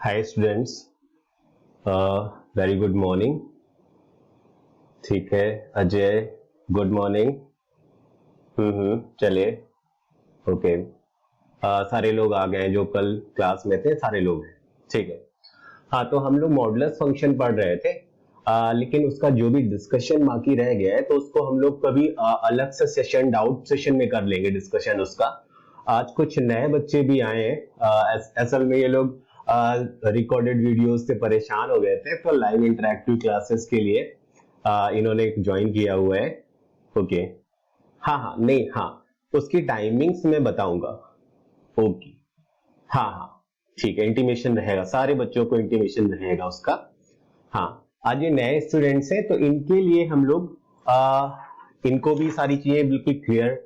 Hi students, very good morning. ठीक है Ajay, good morning. चलिए, ओके। सारे लोग आ गए जो कल क्लास में थे, सारे लोग हैं। ठीक है। हाँ, तो हम लोग मॉडुलस फंक्शन पढ़ रहे थे, लेकिन उसका जो भी डिस्कशन बाकी रह गया है तो उसको हम लोग कभी अलग से सेशन, डाउट सेशन में कर लेंगे डिस्कशन उसका। आज कुछ नए बच्चे भी आए हैं। असल में ये लोग रिकॉर्डेड वीडियोस से परेशान हो गए थे, तो लाइव इंटरेक्टिव क्लासेस के लिए इन्होंने ज्वाइन किया हुआ है। ओके, हाँ हाँ, नहीं हाँ, उसकी टाइमिंग्स मैं बताऊंगा। ओके, हाँ हाँ, ठीक है, इंटीमेशन रहेगा, सारे बच्चों को इंटीमेशन रहेगा उसका। हाँ, आज ये नए स्टूडेंट्स हैं तो इनके लिए हम लोग इनको भी सारी चीजें बिल्कुल क्लियर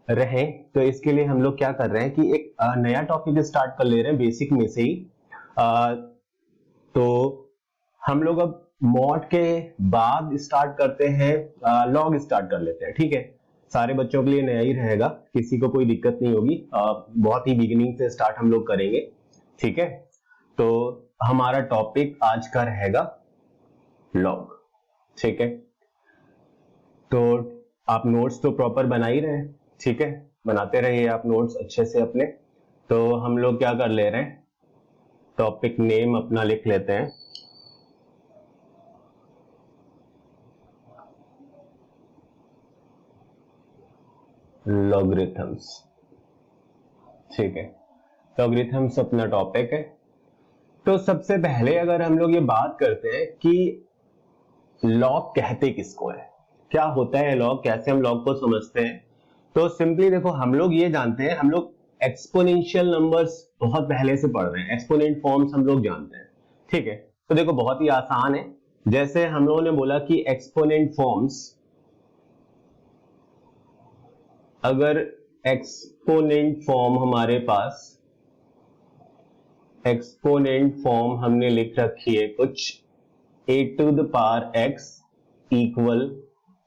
रहे, तो इसके लिए हम लोग क्या कर रहे हैं कि एक नया टॉपिक स्टार्ट कर ले रहे हैं बेसिक में से ही। तो हम लोग अब मॉड के बाद स्टार्ट करते हैं, लॉग स्टार्ट कर लेते हैं। ठीक है, सारे बच्चों के लिए नया ही रहेगा, किसी को कोई दिक्कत नहीं होगी। बहुत ही बिगिनिंग से स्टार्ट हम लोग करेंगे। ठीक है, तो हमारा टॉपिक आज का रहेगा लॉग। ठीक है, तो आप नोट्स तो प्रॉपर बना ही रहे हैं। ठीक है, बनाते रहिए आप नोट्स अच्छे से अपने। तो हम लोग क्या कर ले रहे हैं, टॉपिक नेम अपना लिख लेते हैं। लॉगरिथम्स। ठीक है, लॉगरिथम्स अपना टॉपिक है। तो सबसे पहले अगर हम लोग ये बात करते हैं कि लॉग कहते किसको है, क्या होता है लॉग, कैसे हम लॉग को समझते हैं, तो सिंपली देखो, हम लोग ये जानते हैं, हम लोग एक्सपोनेंशियल नंबर्स बहुत पहले से पढ़ रहे हैं, एक्सपोनेंट फॉर्म्स हम लोग जानते हैं। ठीक है, तो देखो बहुत ही आसान है। जैसे हम लोगों ने बोला कि एक्सपोनेंट फॉर्म्स, अगर एक्सपोनेंट फॉर्म हमारे पास, एक्सपोनेंट फॉर्म हमने लिख रखी है कुछ a to the power x equal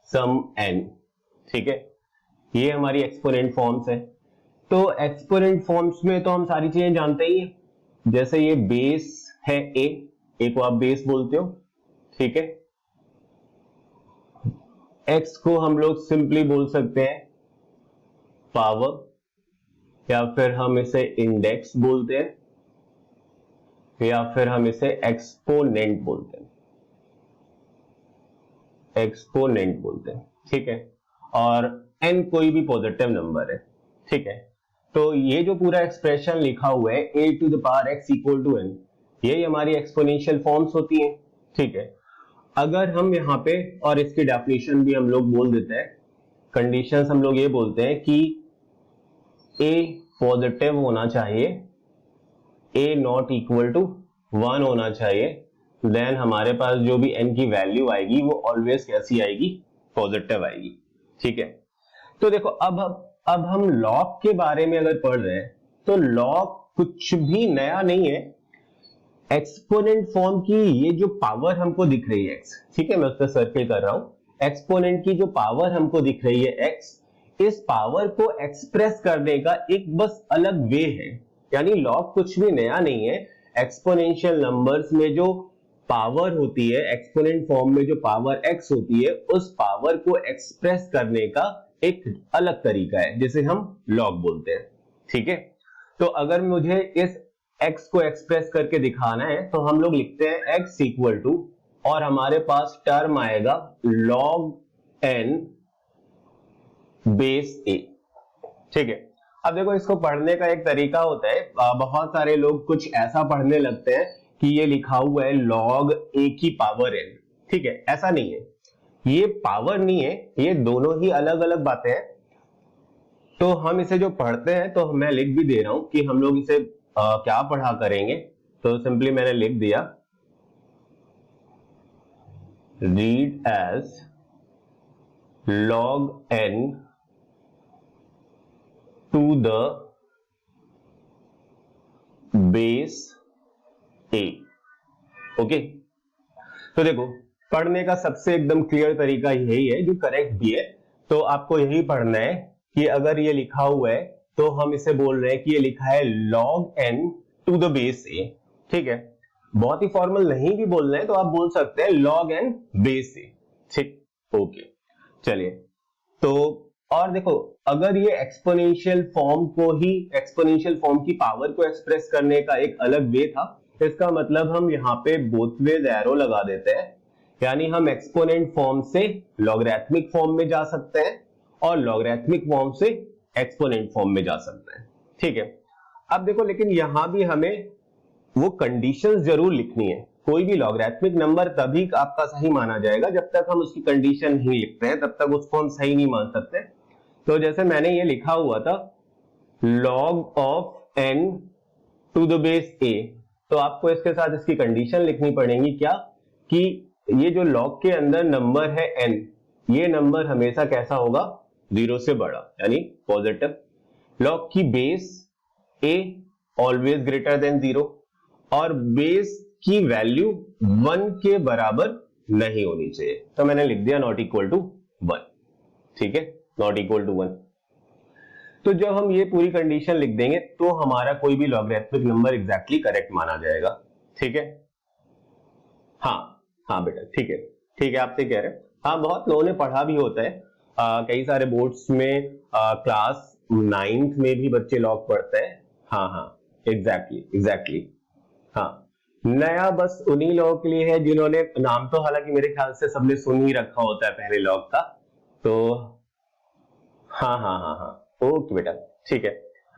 some n। ठीक है, ये हमारी एक्सपोनेंट फॉर्म्स है। तो एक्सपोनेंट फॉर्म्स में तो हम सारी चीजें जानते ही हैं। जैसे ये बेस है a को आप बेस बोलते हो। ठीक है, x को हम लोग सिंपली बोल सकते हैं पावर, या फिर हम इसे इंडेक्स बोलते हैं, या फिर हम इसे एक्सपोनेंट बोलते हैं, एक्सपोनेंट बोलते हैं। ठीक है, और n कोई भी पॉजिटिव नंबर है। ठीक है, तो ये जो पूरा एक्सप्रेशन लिखा हुआ है a to the power x equal to n, ये हमारी एक्सपोनेंशियल फॉर्म्स होती हैं। ठीक है, अगर हम यहाँ पे, और इसकी डेफिनेशन भी हम लोग बोल देते हैं, कंडीशंस हम लोग ये बोलते हैं कि a पॉजिटिव होना चाहिए, a नॉट इक्वल टू 1 होना चाहिए, देन हमारे पास जो भी n की वैल्यू आएगी वो ऑलवेज कैसी आएगी, पॉजिटिव आएगी। ठीक है, तो देखो अब हम लॉग के बारे में अगर पढ़ रहे हैं तो लॉग कुछ भी नया नहीं है। एक्सपोनेंट फॉर्म की ये जो पावर हमको दिख रही है x, ठीक है, मैं उस पर सर्किल कर रहा हूं, एक्सपोनेंट की जो पावर हमको दिख रही है x, इस पावर को एक्सप्रेस करने का एक बस अलग वे है। यानी लॉग कुछ भी नया नहीं है। एक्सपोनेंशियल नंबर्स में जो पावर होती है, एक्सपोनेंट फॉर्म में जो पावर x होती है, उस पावर को एक्सप्रेस करने का एक अलग तरीका है जिसे हम लॉग बोलते हैं। ठीक है, तो अगर मुझे इस x को एक्सप्रेस करके दिखाना है तो हम लोग लिखते हैं x इक्वल टू, और हमारे पास टर्म आएगा log n बेस a। ठीक है, अब देखो इसको पढ़ने का एक तरीका होता है, बहुत सारे लोग कुछ ऐसा पढ़ने लगते हैं कि ये लिखा हुआ है log a की पावर n। ठीक है, ऐसा नहीं है, ये पावर नहीं है, ये दोनों ही अलग अलग बातें हैं। तो हम इसे जो पढ़ते हैं, तो मैं लिख भी दे रहा हूं कि हम लोग इसे क्या पढ़ा करेंगे। तो सिंपली मैंने लिख दिया read as log n to the base a। Okay, तो देखो पढ़ने का सबसे एकदम क्लियर तरीका यही है, जो करेक्ट भी है। तो आपको यही पढ़ना है कि अगर ये लिखा हुआ है तो हम इसे बोल रहे हैं कि ये लिखा है log n to the base a। ठीक है, बहुत ही फॉर्मल नहीं भी बोलना है तो आप बोल सकते हैं log n बेस ए, ठीक, ओके। चलिए, तो और देखो, अगर ये एक्सपोनेंशियल फॉर्म की पावर को एक्सप्रेस करने का एक अलग वे था, इसका मतलब हम यहाँ पे बोथ वेज एरो लगा देते हैं, यानी हम एक्सपोनेंट फॉर्म से लॉगरिथमिक फॉर्म में जा सकते हैं और लॉगरिथमिक फॉर्म से एक्सपोनेंट फॉर्म में जा सकते हैं, ठीक है। अब देखो, लेकिन यहां भी हमें वो कंडीशंस जरूर लिखनी है। कोई भी लॉगरिथमिक नंबर तभी आपका सही माना जाएगा जब तक हम उसकी कंडीशन नहीं लिखते हैं, तब तक उसको हम सही नहीं मान सकते। तो जैसे मैंने ये लिखा हुआ था log of n to the base a, तो आपको इसके साथ इसकी कंडीशन लिखनी पड़ेगी क्या, कि ये जो log के अंदर नंबर है n, ये नंबर हमेशा कैसा होगा, 0 से बड़ा, यानी पॉजिटिव। log की base a always greater than 0, और बेस की वैल्यू 1 के बराबर नहीं होनी चाहिए, तो मैंने लिख दिया नॉट इक्वल टू 1, ठीक है, नॉट इक्वल टू 1। तो जब हम ये पूरी कंडीशन लिख देंगे तो हमारा कोई भी लॉगरिथमिक नंबर एग्जैक्टली करेक्ट माना जाएगा, ठीक है। हाँ बेटा, ठीक है, आप से कह रहे हैं। हाँ, बहुत लोगों ने पढ़ा भी होता है, कई सारे बोर्ड्स में क्लास 9th में भी बच्चे लॉग पढ़ते हैं। हाँ, एग्जैक्टली। हाँ, नया बस उन्हीं लोगों के लिए है जिन्होंने, नाम तो हालांकि मेरे ख्याल से सबने सुन ही रखा होता है पहले लॉग का, तो हाँ, ओके बेटा, ठीक है।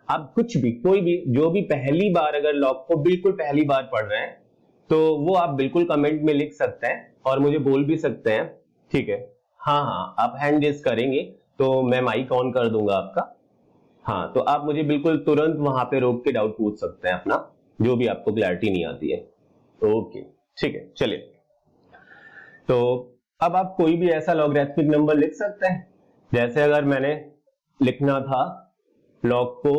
अब कुछ भी, कोई भी, जो भी पहली बार अगर लॉग को बिल्कुल पहली बार पढ़ रहे हैं तो वो आप बिल्कुल कमेंट में लिख सकते हैं और मुझे बोल भी सकते हैं, ठीक है। हाँ, आप हैंड रेज करेंगे तो मैं माइक ऑन कर दूंगा आपका। हाँ, तो आप मुझे बिल्कुल तुरंत वहां पे रोक के डाउट पूछ सकते हैं अपना, जो भी आपको क्लैरिटी नहीं आती है, ओके, ठीक है। चलिए, तो अब आप कोई भी ऐसा लॉगरिथमिक नंबर लिख सकते हैं। जैसे अगर मैंने लिखना था लॉग को,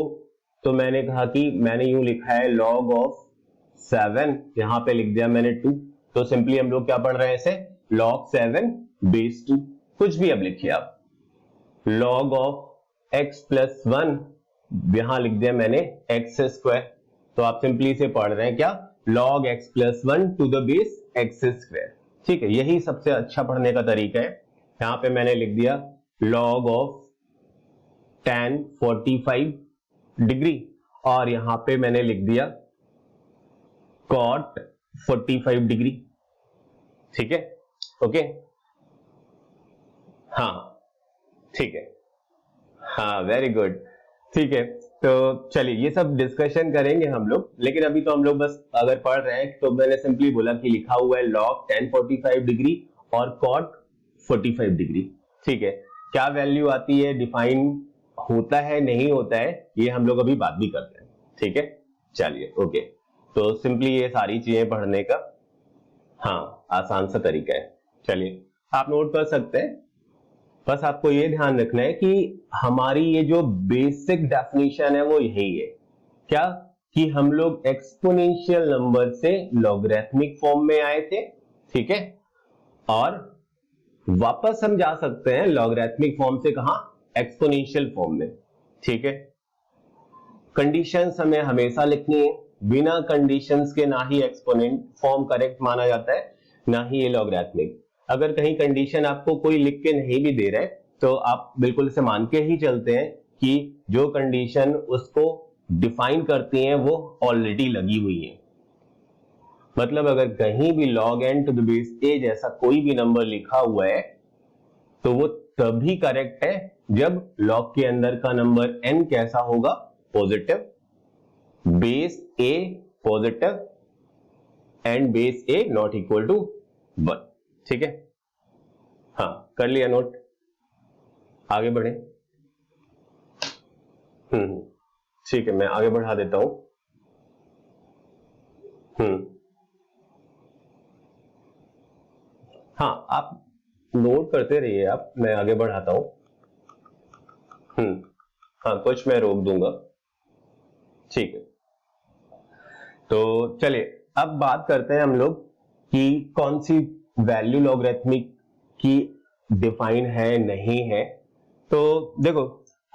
तो मैंने कहा कि मैंने यूं लिखा है log ऑफ 7, यहां पे लिख दिया मैंने 2, तो सिंपली हम लोग क्या पढ़ रहे हैं इसे, log 7 बेस 2, कुछ भी अब लिखिए आप। log ऑफ x प्लस 1, यहां लिख दिया मैंने x स्क्वायर, तो आप सिंपली इसे पढ़ रहे हैं क्या, log x plus 1 to the base x square, ठीक है। यही सबसे अच्छा पढ़ने का तरीका है। यहां पे मैंने लिख दिया log ऑफ tan 45 डिग्री, और यहां पे मैंने लिख दिया cot 45 डिग्री, ठीक है, ओके। हाँ, ठीक है, हाँ, वेरी गुड, ठीक है। तो चलिए, ये सब डिस्कशन करेंगे हम लोग, लेकिन अभी तो हम लोग बस अगर पढ़ रहे हैं तो मैंने सिंपली बोला कि लिखा हुआ है log tan 45 डिग्री और cot 45 डिग्री, ठीक है। क्या वैल्यू आती है, डिफाइन होता है नहीं होता है, ये हम लोग अभी बात भी करते हैं, ठीक है। चलिए, ओके, तो सिंपली ये सारी चीजें पढ़ने का हाँ आसान सा तरीका है। चलिए, आप नोट कर सकते हैं। बस आपको ये ध्यान रखना है कि हमारी ये जो बेसिक डेफिनेशन है वो यही है, क्या, कि हम लोग एक्सपोनेंशियल नंबर से लॉगरिथमिक फॉर्म में आए थे, ठीक है, और वापस हम जा सकते हैं लॉगरिथमिक फॉर्म से कहां, एक्सपोनेंशियल फॉर्म में, ठीक है। कंडीशंस हमें हमेशा लिखनी है, बिना कंडीशंस के ना ही एक्सपोनेंट फॉर्म करेक्ट माना जाता है, ना ही ये लॉगरिथमिक। अगर कहीं कंडीशन आपको कोई लिख के नहीं भी दे रहे तो आप बिल्कुल इसे मान के ही चलते हैं कि जो कंडीशन उसको डिफाइन करती हैं वो ऑलरेडी लगी हुई है। मतलब अगर कहीं भी log n to the base a जैसा कोई भी नंबर लिखा हुआ है तो वो तभी करेक्ट है जब log के अंदर का नंबर n कैसा होगा, positive, base a positive and base a not equal to 1, ठीक है। हाँ, कर लिया नोट, आगे बढ़े। ठीक है, मैं आगे बढ़ा देता हूं। हाँ, आप नोट करते रहिए, आप, मैं आगे बढ़ाता हूं। हाँ, कुछ मैं रोक दूंगा, ठीक है। तो चलिए, अब बात करते हैं हम लोग कि कौन सी वैल्यू लॉगरिथमिक की डिफाइन है नहीं है। तो देखो,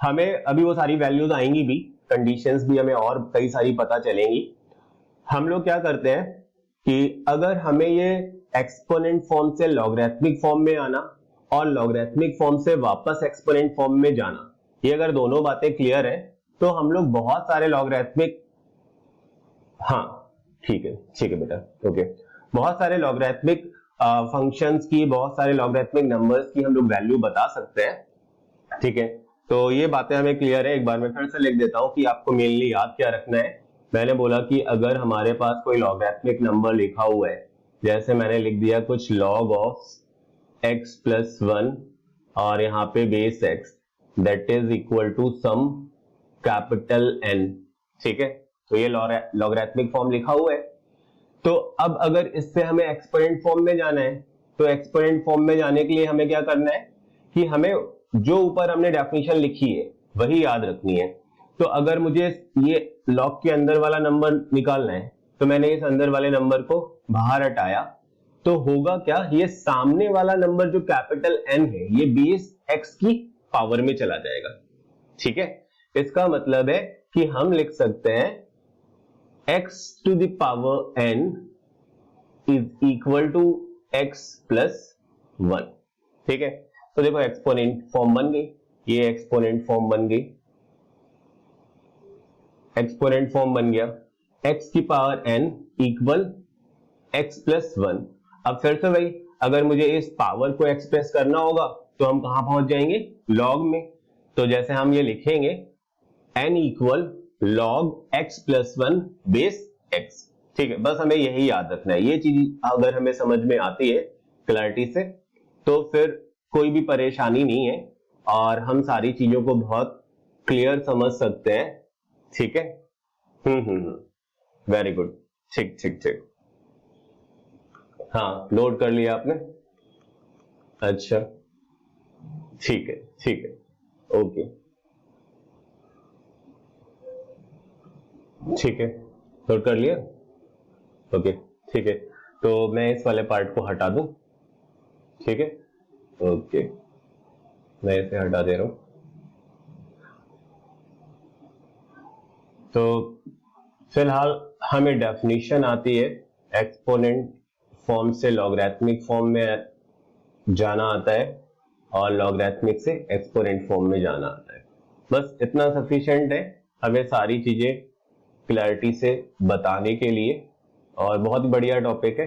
हमें अभी वो सारी वैल्यूज आएंगी भी, कंडीशंस भी हमें और कई सारी पता चलेंगी। हम लोग क्या करते हैं, कि अगर हमें ये एक्सपोनेंट फॉर्म से लॉगरिथमिक फॉर्म में आना और लॉगरिथमिक फॉर्म से वापस एक्सपोनेंट फॉर्म में जाना, ये अगर दोनों बातें क्लियर है तो हम लोग बहुत सारे लॉगरिथमिक, हाँ ठीक है बेटा, ओके, बहुत सारे लॉगरिथमिक फंक्शंस की, बहुत सारे लॉगरिथमिक नंबर्स की हम लोग वैल्यू बता सकते हैं, ठीक है। तो ये बातें हमें क्लियर है। एक बार मैं फिर से लिख देता हूं कि आपको मेनली याद क्या रखना है। मैंने बोला कि अगर हमारे पास कोई लॉगरिथमिक नंबर लिखा हुआ है, जैसे मैंने लिख दिया कुछ log ऑफ x प्लस 1 और यहाँ पे base x that is equal to some capital N, ठीक है। तो ये लॉगरिथमिक फॉर्म लिखा हुआ है। तो अब अगर इससे हमें एक्सपोनेंट फॉर्म में जाना है, तो एक्सपोनेंट फॉर्म में जाने के लिए हमें क्या करना है कि हमें जो ऊपर हमने डेफिनेशन लिखी है वही याद रखनी है। तो अगर मुझे ये लॉग के अंदर वाला नंबर निकालना है तो मैंने इस अंदर वाले नंबर को बाहर हटाया, तो होगा क्या, ये सामने वाला नंबर जो कैपिटल N है ये बेस x की पावर में चला जाएगा, ठीक है। इसका मतलब है कि हम लिख सकते हैं x to the power n is equal to x plus 1, ठीक है। तो देखो एक्सपोनेंट फॉर्म बन गई, ये एक्सपोनेंट फॉर्म बन गई, एक्सपोनेंट फॉर्म बन गया, x की power n equal x plus 1। अब फिर से भाई अगर मुझे इस पावर को एक्सप्रेस करना होगा तो हम कहां पहुंच जाएंगे, लॉग में। तो जैसे हम ये लिखेंगे n equal log x plus 1 base x, ठीक है। बस हमें यही याद रखना है। ये चीज अगर हमें समझ में आती है क्लैरिटी से तो फिर कोई भी परेशानी नहीं है और हम सारी चीजों को बहुत क्लियर समझ सकते हैं, ठीक है। वेरी गुड, ठीक ठीक ठीक, हाँ नोट कर लिया आपने, अच्छा ठीक है, ओके ठीक है, नोट कर लिया, ओके ठीक है। तो मैं इस वाले पार्ट को हटा दूं, ठीक है, ओके मैं इसे हटा दे रहा हूं। तो फिलहाल हमें डेफिनेशन आती है, एक्सपोनेंट फॉर्म से लॉगरिथमिक फॉर्म में जाना आता है और लॉगरिथमिक से एक्सपोनेंट फॉर्म में जाना आता है। बस इतना सफिशिएंट है हमें सारी चीजें क्लैरिटी से बताने के लिए, और बहुत बढ़िया टॉपिक है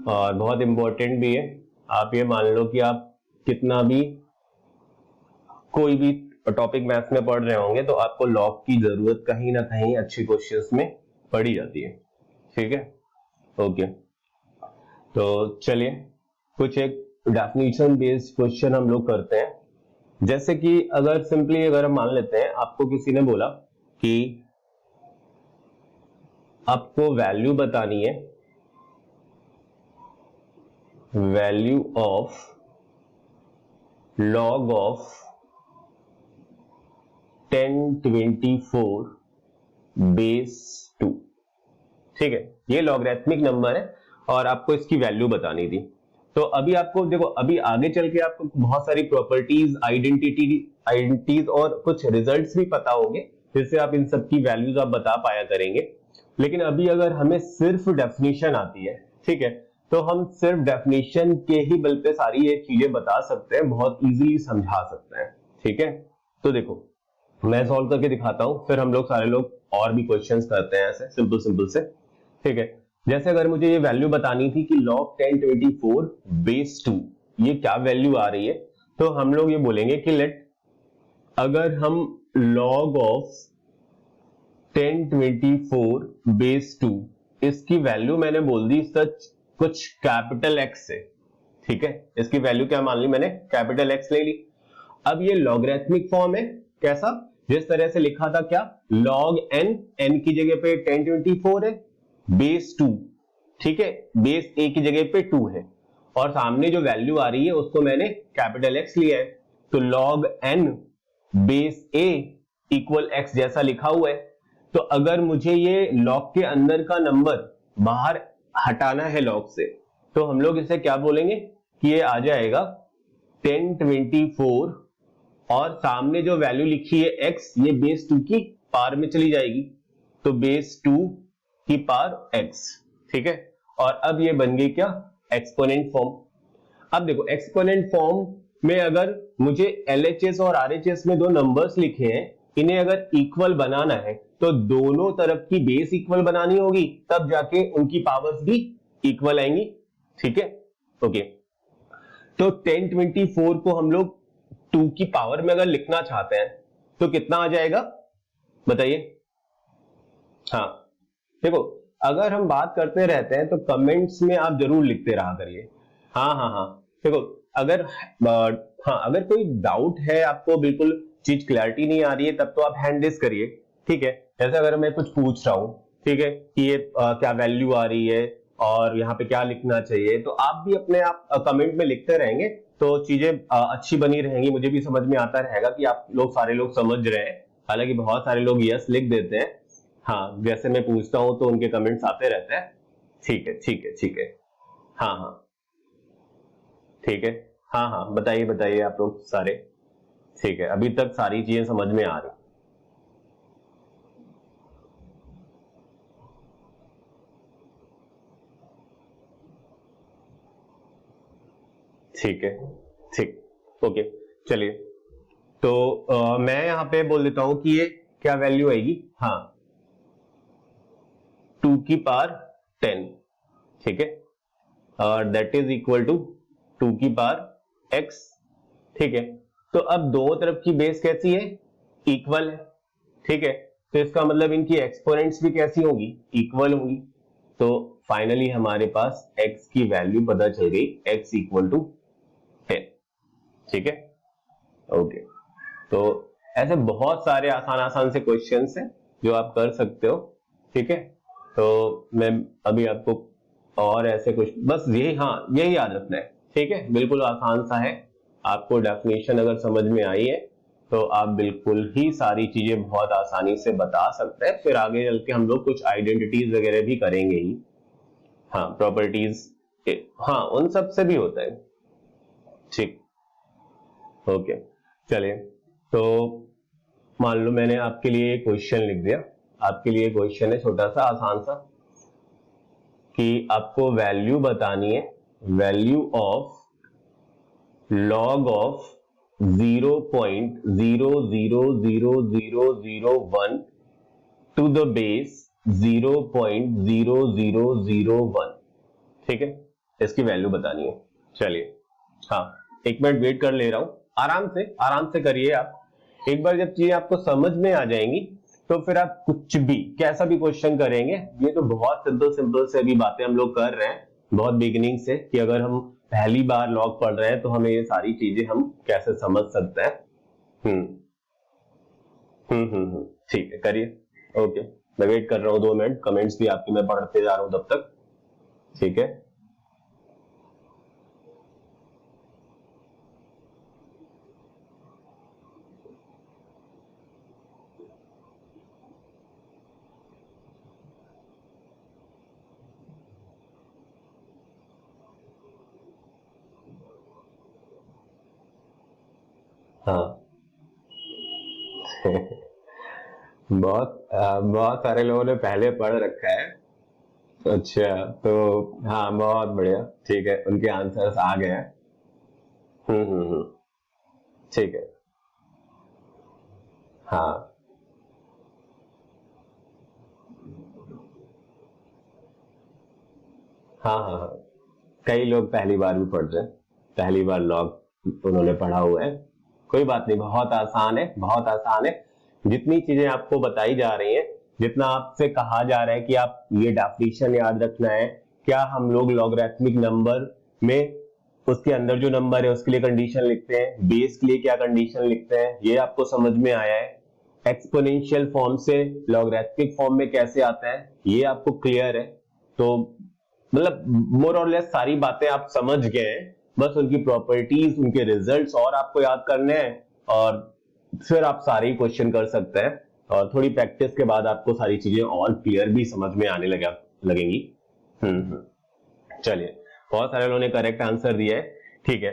और बहुत इंपॉर्टेंट भी है। आप ये मान लो कि आप कितना भी कोई भी टॉपिक मैथ्स में पढ़ रहे होंगे तो आपको लॉग की जरूरत कहीं ना कहीं अच्छे क्वेश्चंस में पड़ी जाती है, ठीक है, ओके। तो चलिए कुछ एक डेफिनेशन बेस्ड क्वेश्चन हम लोग करते हैं। जैसे कि अगर सिंपली अगर हम मान लेते हैं आपको किसी ने बोला कि आपको वैल्यू बतानी है, value of log of 1024 base 2, ठीक है। ये लॉगरिथमिक नंबर है और आपको इसकी वैल्यू बतानी थी। तो अभी आपको देखो, अभी आगे चल के आपको बहुत सारी प्रॉपर्टीज, आइडेंटिटीज और कुछ रिजल्ट्स भी पता होंगे जिससे आप इन सब की वैल्यूज आप बता पाया करेंगे। लेकिन अभी अगर हमें सिर्फ डेफिनेशन आती है, ठीक है, तो हम सिर्फ डेफिनेशन के ही बल पे सारी ये चीजें बता सकते हैं, बहुत इजीली समझा सकते हैं, ठीक है। तो देखो मैं सॉल्व करके दिखाता हूं, फिर हम लोग सारे लोग और भी क्वेश्चंस करते हैं ऐसे सिंपल से, ठीक है। जैसे अगर मुझे ये वैल्यू बतानी थी कि log 1024 बेस 2 ये क्या वैल्यू आ रही है, तो हम लोग ये बोलेंगे कि लेट, अगर हम log ऑफ 1024 बेस 2 इसकी वैल्यू मैंने बोल दी सच कुछ कैपिटल X से, ठीक है। इसकी वैल्यू क्या मान ली मैंने, कैपिटल X ले ली। अब ये लॉगरिथमिक फॉर्म है, कैसा, जिस तरह से लिखा था क्या, log n की जगह पे 1024 है, बेस 2, ठीक है, बेस a की जगह पे 2 है और सामने जो वैल्यू आ रही है उसको मैंने कैपिटल X लिया है। तो log n base a equal x जैसा लिखा हुआ है। तो अगर मुझे ये log के अंदर का नंबर बाहर हटाना है log से, तो हम लोग इसे क्या बोलेंगे कि ये आ जाएगा 1024 और सामने जो वैल्यू लिखी है x, ये बेस 2 की पावर में चली जाएगी, तो बेस 2 की पावर x, ठीक है। और अब ये बन गई क्या, एक्सपोनेंट फॉर्म। अब देखो एक्सपोनेंट फॉर्म में अगर मुझे LHS और RHS में दो नंबर्स लिखे हैं, इन्हें अगर इक्वल बनाना है तो दोनों तरफ की बेस इक्वल बनानी होगी, तब जाके उनकी पावर्स भी इक्वल आएंगी। ठीक है, ओके। तो 1024 को हम लोग 2 की पावर में अगर लिखना चाहते हैं तो कितना आ जाएगा बताइए। हाँ देखो, अगर हम बात करते रहते हैं तो कमेंट्स में आप जरूर लिखते रहा करिए। हाँ हाँ हाँ, देखो अगर हाँ अगर कोई डाउट है, आपको बिल्कुल चीज क्लैरिटी नहीं आ रही है, तब तो आप हैंड रेज करिए। ठीक है, जैसे अगर मैं कुछ पूछ रहा हूं, ठीक है, कि ये क्या वैल्यू आ रही है और यहाँ पे क्या लिखना चाहिए, तो आप भी अपने आप कमेंट में लिखते रहेंगे तो चीजें अच्छी बनी रहेंगी, मुझे भी समझ में आता रहेगा कि आप लोग सारे लोग समझ रहे हैं। हालांकि बहुत सारे लोग यस लिख देते हैं, हाँ जैसे मैं पूछता हूं तो उनके कमेंट्स आते रहते हैं। ठीक है ठीक है ठीक है, हाँ हाँ ठीक है, हाँ हाँ बताइए बताइए आप लोग सारे। ठीक है, अभी तक सारी चीजें समझ में आ रही। ठीक है, ठीक, ओके, चलिए। तो मैं यहां पे बोल देता हूं कि ये क्या वैल्यू आएगी, हाँ 2 की पावर 10, ठीक है, और दैट इज इक्वल टू 2 की पावर x। ठीक है, तो अब दोनों तरफ की बेस कैसी है, इक्वल है। ठीक है, तो इसका मतलब इनकी एक्सपोनेंट्स भी कैसी होंगी, इक्वल होंगी। तो फाइनली हमारे पास x की वैल्यू पता चल गई, x इक्वल टू 10। ठीक है, ओके। तो ऐसे बहुत सारे आसान आसान से क्वेश्चंस हैं जो आप कर सकते हो। ठीक है, तो मैं अभी आपको और ऐसे कुछ बस यही, हाँ यही याद रखना है। ठीक है, बिल्कुल आसान सा है। आपको डेफिनेशन अगर समझ में आई है तो आप बिल्कुल ही सारी चीजें बहुत आसानी से बता सकते हैं। फिर आगे चल के हम लोग कुछ आइडेंटिटीज वगैरह भी करेंगे ही, हाँ प्रॉपर्टीज, हाँ उन सब से भी होता है। ठीक, ओके, चलिए। तो मान लो मैंने आपके लिए क्वेश्चन लिख दिया, आपके लिए क्वेश्चन है छोटा सा आसान सा, कि आपको वैल्यू बतानी है, value of log of 0.0000001 to the base 0.0001। ठीक है, इसकी वैल्यू बतानी है। चलिए, हाँ एक मिनट वेट कर ले रहा हूं, आराम से करिए आप। एक बार जब चीजें आपको समझ में आ जाएंगी तो फिर आप कुछ भी कैसा भी क्वेश्चन करेंगे। ये तो बहुत सिंपल से अभी बातें हम लोग कर रहे हैं बहुत बिगिनिंग से, कि अगर हम पहली बार लॉग पढ़ रहे हैं तो हमें ये सारी चीजें हम कैसे समझ सकते हैं। ठीक है, करिए। ओके, मैं वेट कर रहा हूं 2 मिनट, कमेंट्स भी आपके मैं पढ़ते जा रहा हूं तब तक। ठीक है, हाँ बहुत सारे लोगों ने पहले पढ़ रखा है। अच्छा, तो हाँ बहुत बढ़िया, ठीक है, उनके आंसर्स आ गए हैं। हम्म, ठीक है, हाँ हाँ हाँ हाँ, कई लोग पहली बार भी पढ़ रहे हैं, पहली बार लॉग उन्होंने पढ़ा हुआ है। कोई बात नहीं, बहुत आसान है, बहुत आसान है। जितनी चीजें आपको बताई जा रही हैं, जितना आपसे कहा जा रहा है कि आप ये डेफिनेशन याद रखना है, क्या हम लोग लॉगरिथमिक नंबर में उसके अंदर जो नंबर है उसके लिए कंडीशन लिखते हैं, बेस के लिए क्या कंडीशन लिखते हैं, ये आपको समझ में आया है। एक्सपोनेंशियल फॉर्म से लॉगरिथमिक फॉर्म में कैसे आता है ये आपको क्लियर है। तो मतलब मोर और लेस सारी बातें आप समझ गए हैं, बस उनकी प्रॉपर्टीज, उनके रिजल्ट्स और आपको याद करने हैं, और फिर आप सारे क्वेश्चन कर सकते हैं। और थोड़ी प्रैक्टिस के बाद आपको सारी चीजें और क्लियर भी समझ में आने लगेंगी। चलिए, बहुत सारे लोगों ने करेक्ट आंसर दिया है। ठीक है,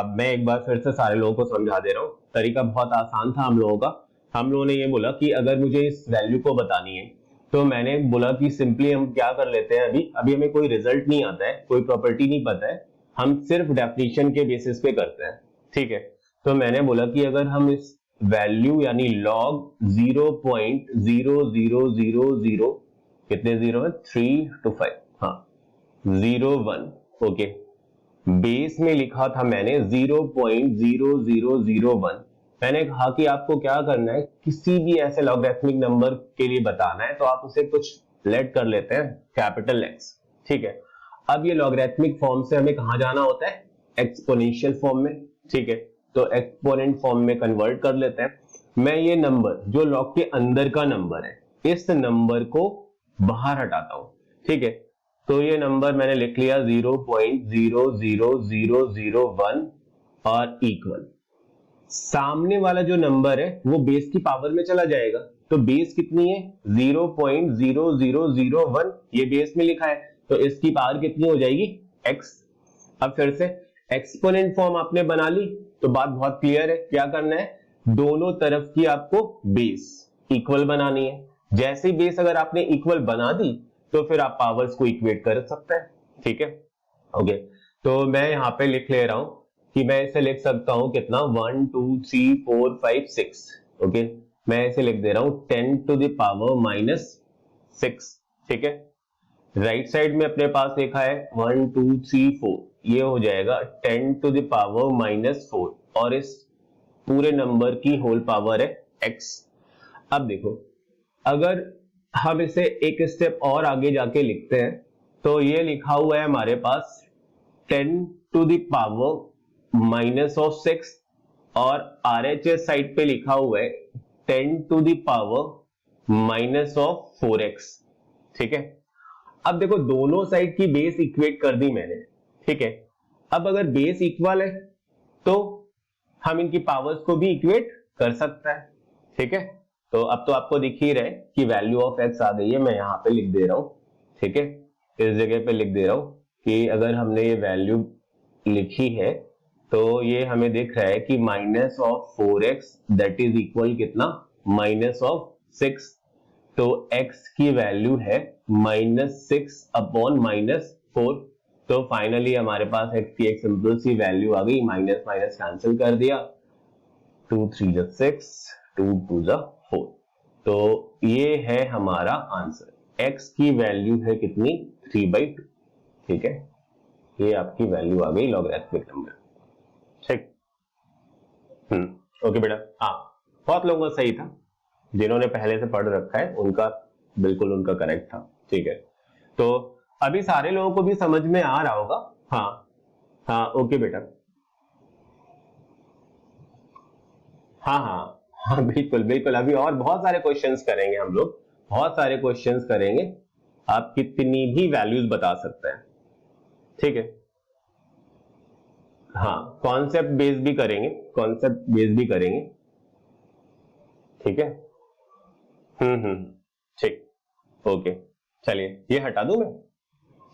मैं एक बार फिर से सारे लोगों को समझा दे रहा हूँ। तरीका बहुत आसान था हम लोगों का। हम लोगों ने ये बोला कि अगर मुझे इस वैल्यू को बतानी है तो मैंने बोला कि सिंपली हम क्या कर लेते हैं, अभी हमें कोई रिजल्ट नहीं आता है, कोई प्रॉपर्टी नहीं पता है, हम सिर्फ डेफिनेशन के बेसिस पे करते हैं, ठीक है। तो मैंने बोला कि अगर हम इस वैल्यू यानी log 0.00000 कितने जीरो है, 3 to 5, हाँ 01, ओके, बेस में लिखा था मैंने 0.0001। मैंने कहा कि आपको क्या करना है, किसी भी ऐसे लॉगरिथमिक नंबर के लिए बताना है तो आप उसे कुछ लेट कर लेते हैं कैपिटल एक्स, ठीक है। अब ये लॉगरिथमिक फॉर्म से हमें कहां जाना होता है, एक्सपोनेंशियल फॉर्म में, ठीक है। तो एक्सपोनेंट फॉर्म में कन्वर्ट कर लेते हैं। मैं ये नंबर जो लॉग के अंदर का नंबर है, इस नंबर को बाहर हटाता हूं, ठीक है। तो ये नंबर मैंने लिख लिया 0.00001 और इक्वल, सामने वाला जो नंबर है वो बेस की पावर में चला जाएगा। तो बेस कितनी है, 0.0001, ये बेस में लिखा है, तो इसकी पावर कितनी हो जाएगी, x। अब फिर से एक्सपोनेंट फॉर्म आपने बना ली, तो बात बहुत क्लियर है, क्या करना है, दोनों तरफ की आपको बेस इक्वल बनानी है। जैसे ही बेस अगर आपने इक्वल बना दी तो फिर आप पावर्स को इक्वेट कर सकते हैं, ठीक है, ओके। तो मैं यहां पे लिख ले रहा हूं कि मैं इसे लिख सकता हूं कितना, 1 2 3 4 5 6, ओके। मैं इसे लिख दे रहा हूं 10 to the power -6, ठीक है। राइट साइड में अपने पास लिखा है 1 2 3 4, ये हो जाएगा 10 to the power -4 और इस पूरे नंबर की होल पावर है x। अब देखो, अगर हम इसे एक स्टेप और आगे जाके लिखते हैं तो ये लिखा हुआ है हमारे पास 10 to the power -6 और RHS साइड पे लिखा हुआ है 10 to the power -4x, ठीक है। अब देखो दोनों साइड की बेस इक्वेट कर दी मैंने, ठीक है। अब अगर बेस इक्वल है तो हम इनकी पावर्स को भी इक्वेट कर सकता है, ठीक है। तो अब तो आपको दिख ही रहे कि वैल्यू ऑफ एक्स आ गई है, मैं यहां पे लिख दे रहा हूं, ठीक है, इस जगह पे लिख दे रहा हूं कि अगर हमने ये वैल्यू लिखी है तो ये हमें दिख रहा है कि -4x दैट इज इक्वल कितना, -6। तो x की वैल्यू है -6 अपॉन -4। तो फाइनली हमारे पास x की एक सिंपल सी वैल्यू आ गई, माइनस माइनस कैंसिल कर दिया, 2 3 6, 2 2 4। तो ये है हमारा आंसर, x की वैल्यू है कितनी, 3/2, ठीक है। ये आपकी वैल्यू आ गई लॉगरिथमिक नंबर, ठीक। ओके बेटा, हाँ बहुत लोगों का सही था, जिन्होंने पहले से पढ़ रखा है उनका बिल्कुल उनका करेक्ट था, ठीक है। तो अभी सारे लोगों को भी समझ में आ रहा होगा, हाँ हाँ ओके बेटा, हाँ हाँ हाँ बिल्कुल बिल्कुल, अभी और बहुत सारे क्वेश्चंस करेंगे हम लोग, बहुत सारे क्वेश्चंस करेंगे, आप कितनी भी वैल्यूज बता सकते हैं, ठीक है। हाँ कॉन्सेप्ट बेस भी करेंगे, कॉन्सेप्ट बेस भी करेंगे, ठीक है। ठीक, ओके, चलिए ये हटा दूं मैं,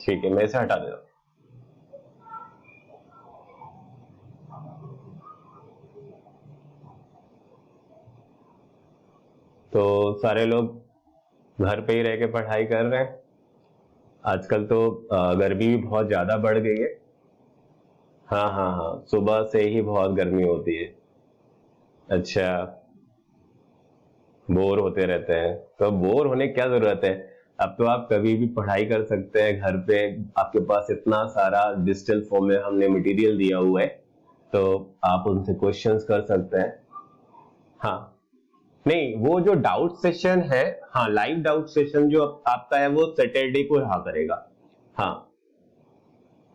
ठीक है, मैं इसे हटा दे रहा हूं। तो सारे लोग घर पे ही रह के पढ़ाई कर रहे हैं, आजकल तो गर्मी भी बहुत ज्यादा बढ़ गई है, हाँ हाँ हाँ, सुबह से ही बहुत गर्मी होती है, अच्छा, बोर होते रहते हैं, तो बोर होने की क्या जरूरत है, अब तो आप कभी भी पढ़ाई कर सकते हैं घर पे, आपके पास इतना सारा डिजिटल फॉर्म में हमने मटेरियल दिया हुआ है, तो आप उनसे क्वेश्चंस कर सकते हैं। हाँ नहीं, वो जो डाउट सेशन है, हाँ लाइव डाउट सेशन जो आपका है वो सैटरडे को रहा करेगा, हाँ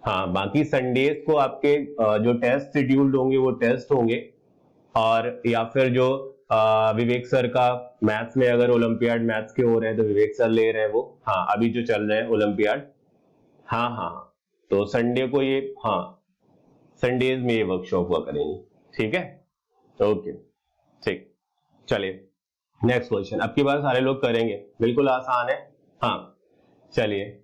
हाँ, बाकी संडेज को आपके जो टेस्ट शेड्यूल्ड होंगे वो टेस्ट होंगे, और या फिर जो विवेक सर का मैथ्स में अगर ओलंपियाड मैथ्स के हो रहे हैं तो विवेक सर ले रहे हैं वो, हाँ अभी जो चल रहे हैं ओलंपियाड, हाँ हाँ हाँ, तो संडे को ये, हाँ संडेज में ये वर्कशॉप हुआ करेंगे, ठीक है, ओके, ठीक, चलिए नेक्स्ट क्वेश्चन, अब की बार सारे लोग करेंगे, बिल्कुल आसान है, हाँ चलिए।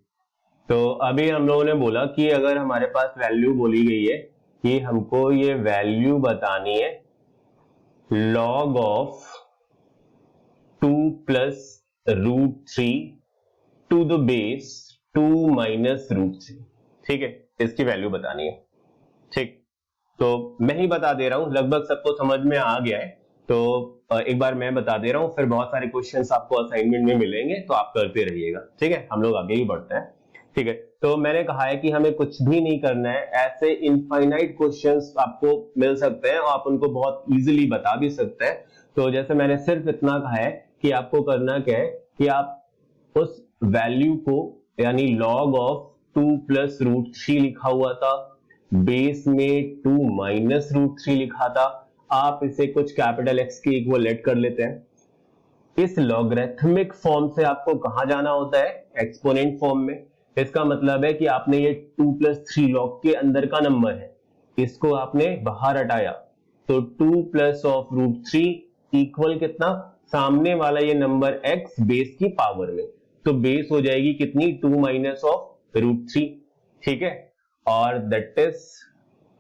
तो अभी हम लोगों ने बोला कि अगर हमारे पास वैल्यू बोली गई है कि हमको ये वैल्यू बतानी है log of 2 + √3 to the base 2 minus √3। ठीक है, इसकी वैल्यू बतानी है। ठीक, तो मैं ही बता दे रहा हूं, लगभग सबको समझ में आ गया है। तो एक बार मैं बता दे रहा हूं, फिर बहुत सारे क्वेश्चंस आपको असाइनमेंट में मिलेंगे, तो आप करते रहिएगा। ठीक है, हम लोग आगे ही बढ़ते हैं। ठीक है, तो मैंने कहा है कि हमें कुछ भी नहीं करना है, ऐसे इनफाइनाइट क्वेश्चंस आपको मिल सकते हैं और आप उनको बहुत इजीली बता भी सकते हैं। तो जैसे मैंने सिर्फ इतना कहा है कि आपको करना क्या है कि आप उस वैल्यू को, यानी log ऑफ 2 प्लस √3 लिखा हुआ था, बेस में 2 माइनस √3 लिखा था, आप इसे कुछ कैपिटल X के इक्वल लेट कर लेते हैं। इस लॉगरिथमिक फॉर्म से आपको कहां जाना होता है? एक्सपोनेंट फॉर्म में। इसका मतलब है कि आपने ये 2 प्लस 3 लॉग के अंदर का नंबर है, इसको आपने बाहर हटाया, तो 2 प्लस ऑफ √3 इक्वल कितना? सामने वाला ये नंबर x बेस की पावर में, तो बेस हो जाएगी कितनी? 2 माइनस ऑफ √3। ठीक है, और दैट इज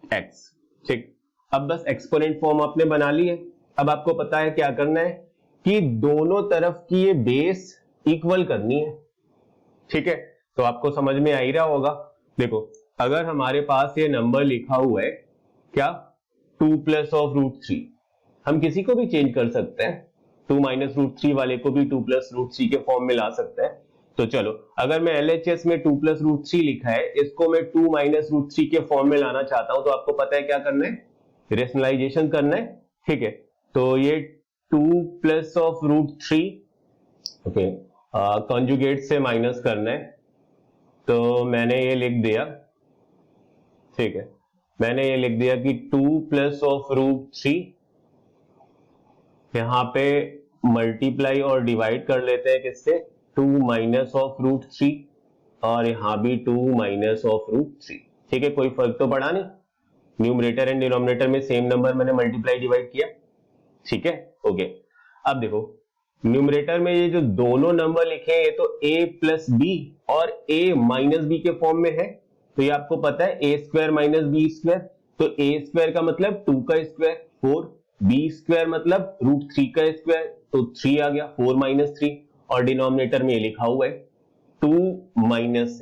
x। ठीक, अब बस एक्सपोनेंट फॉर्म आपने बना ली है। अब आपको पता है क्या करना है कि दोनों तरफ की ये बेस इक्वल करनी है। ठीक है, तो आपको समझ में आ ही रहा होगा। देखो, अगर हमारे पास ये नंबर लिखा हुआ है क्या? 2 प्लस ऑफ √3, हम किसी को भी चेंज कर सकते हैं, 2 माइनस √3 वाले को भी 2 प्लस √3 के फॉर्म में ला सकते हैं। तो चलो, अगर मैं LHS में 2 प्लस √3 लिखा है, इसको मैं 2 माइनस √3 के फॉर्म में लाना चाहता हूं, तो आपको पता है क्या करना है? रेशनलाइजेशन करना है। ठीक है, तो ये 2 प्लस ऑफ √3, ओके, कॉन्जुगेट से माइनस करना है, तो मैंने ये लिख दिया। ठीक है, मैंने ये लिख दिया कि 2 प्लस ऑफ √3, यहां पे मल्टीप्लाई और डिवाइड कर लेते हैं किससे? 2 माइनस ऑफ √3, और यहां भी 2 माइनस ऑफ √3। ठीक है, कोई फर्क तो पड़ा नहीं, न्यूमरेटर एंड डिनोमिनेटर में सेम नंबर मैंने मल्टीप्लाई डिवाइड किया। ठीक है, ओके। अब देखो, न्यूमरेटर में ये जो दोनों नंबर लिखे हैं, ये तो a प्लस बी और a माइनस बी के फॉर्म में है। तो ये आपको पता है a square minus B square, तो a स्क्वायर का मतलब 2 का स्क्वायर 4, b स्क्वायर मतलब √3 का स्क्वायर, तो 3 आ गया, 4 माइनस 3, और डिनोमिनेटर में ये लिखा हुआ है 2 माइनस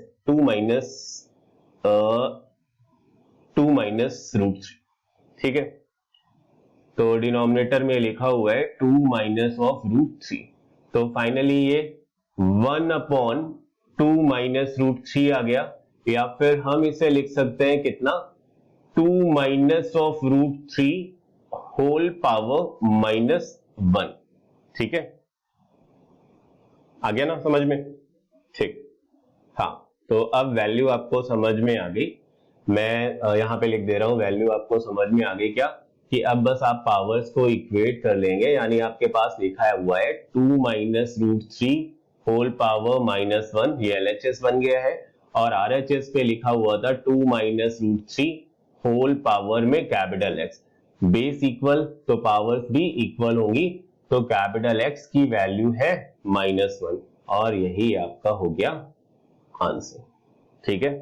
√3। ठीक है, तो डिनोमिनेटर में लिखा हुआ है 2 माइनस ऑफ √3, तो फाइनली ये 1 अपॉन 2 माइनस √3 आ गया, या फिर हम इसे लिख सकते हैं कितना? 2 माइनस ऑफ √3 होल पावर -1। ठीक है, आ गया ना समझ में? ठीक, हाँ, तो अब वैल्यू आपको समझ में आ गई। मैं यहां पे लिख दे रहा हूं, वैल्यू आपको समझ में आ गई क्या? कि अब बस आप पावर्स को इक्वेट कर लेंगे, यानी आपके पास लिखा हुआ है 2 माइनस √3 होल पावर -1, ये LHS बन गया है, और RHS पे लिखा हुआ था 2 माइनस √3 होल पावर में कैपिटल X। बेस इक्वल तो पावर्स भी इक्वल होंगी, तो कैपिटल X की वैल्यू है -1, और यही आपका हो गया आंसर। ठीक है,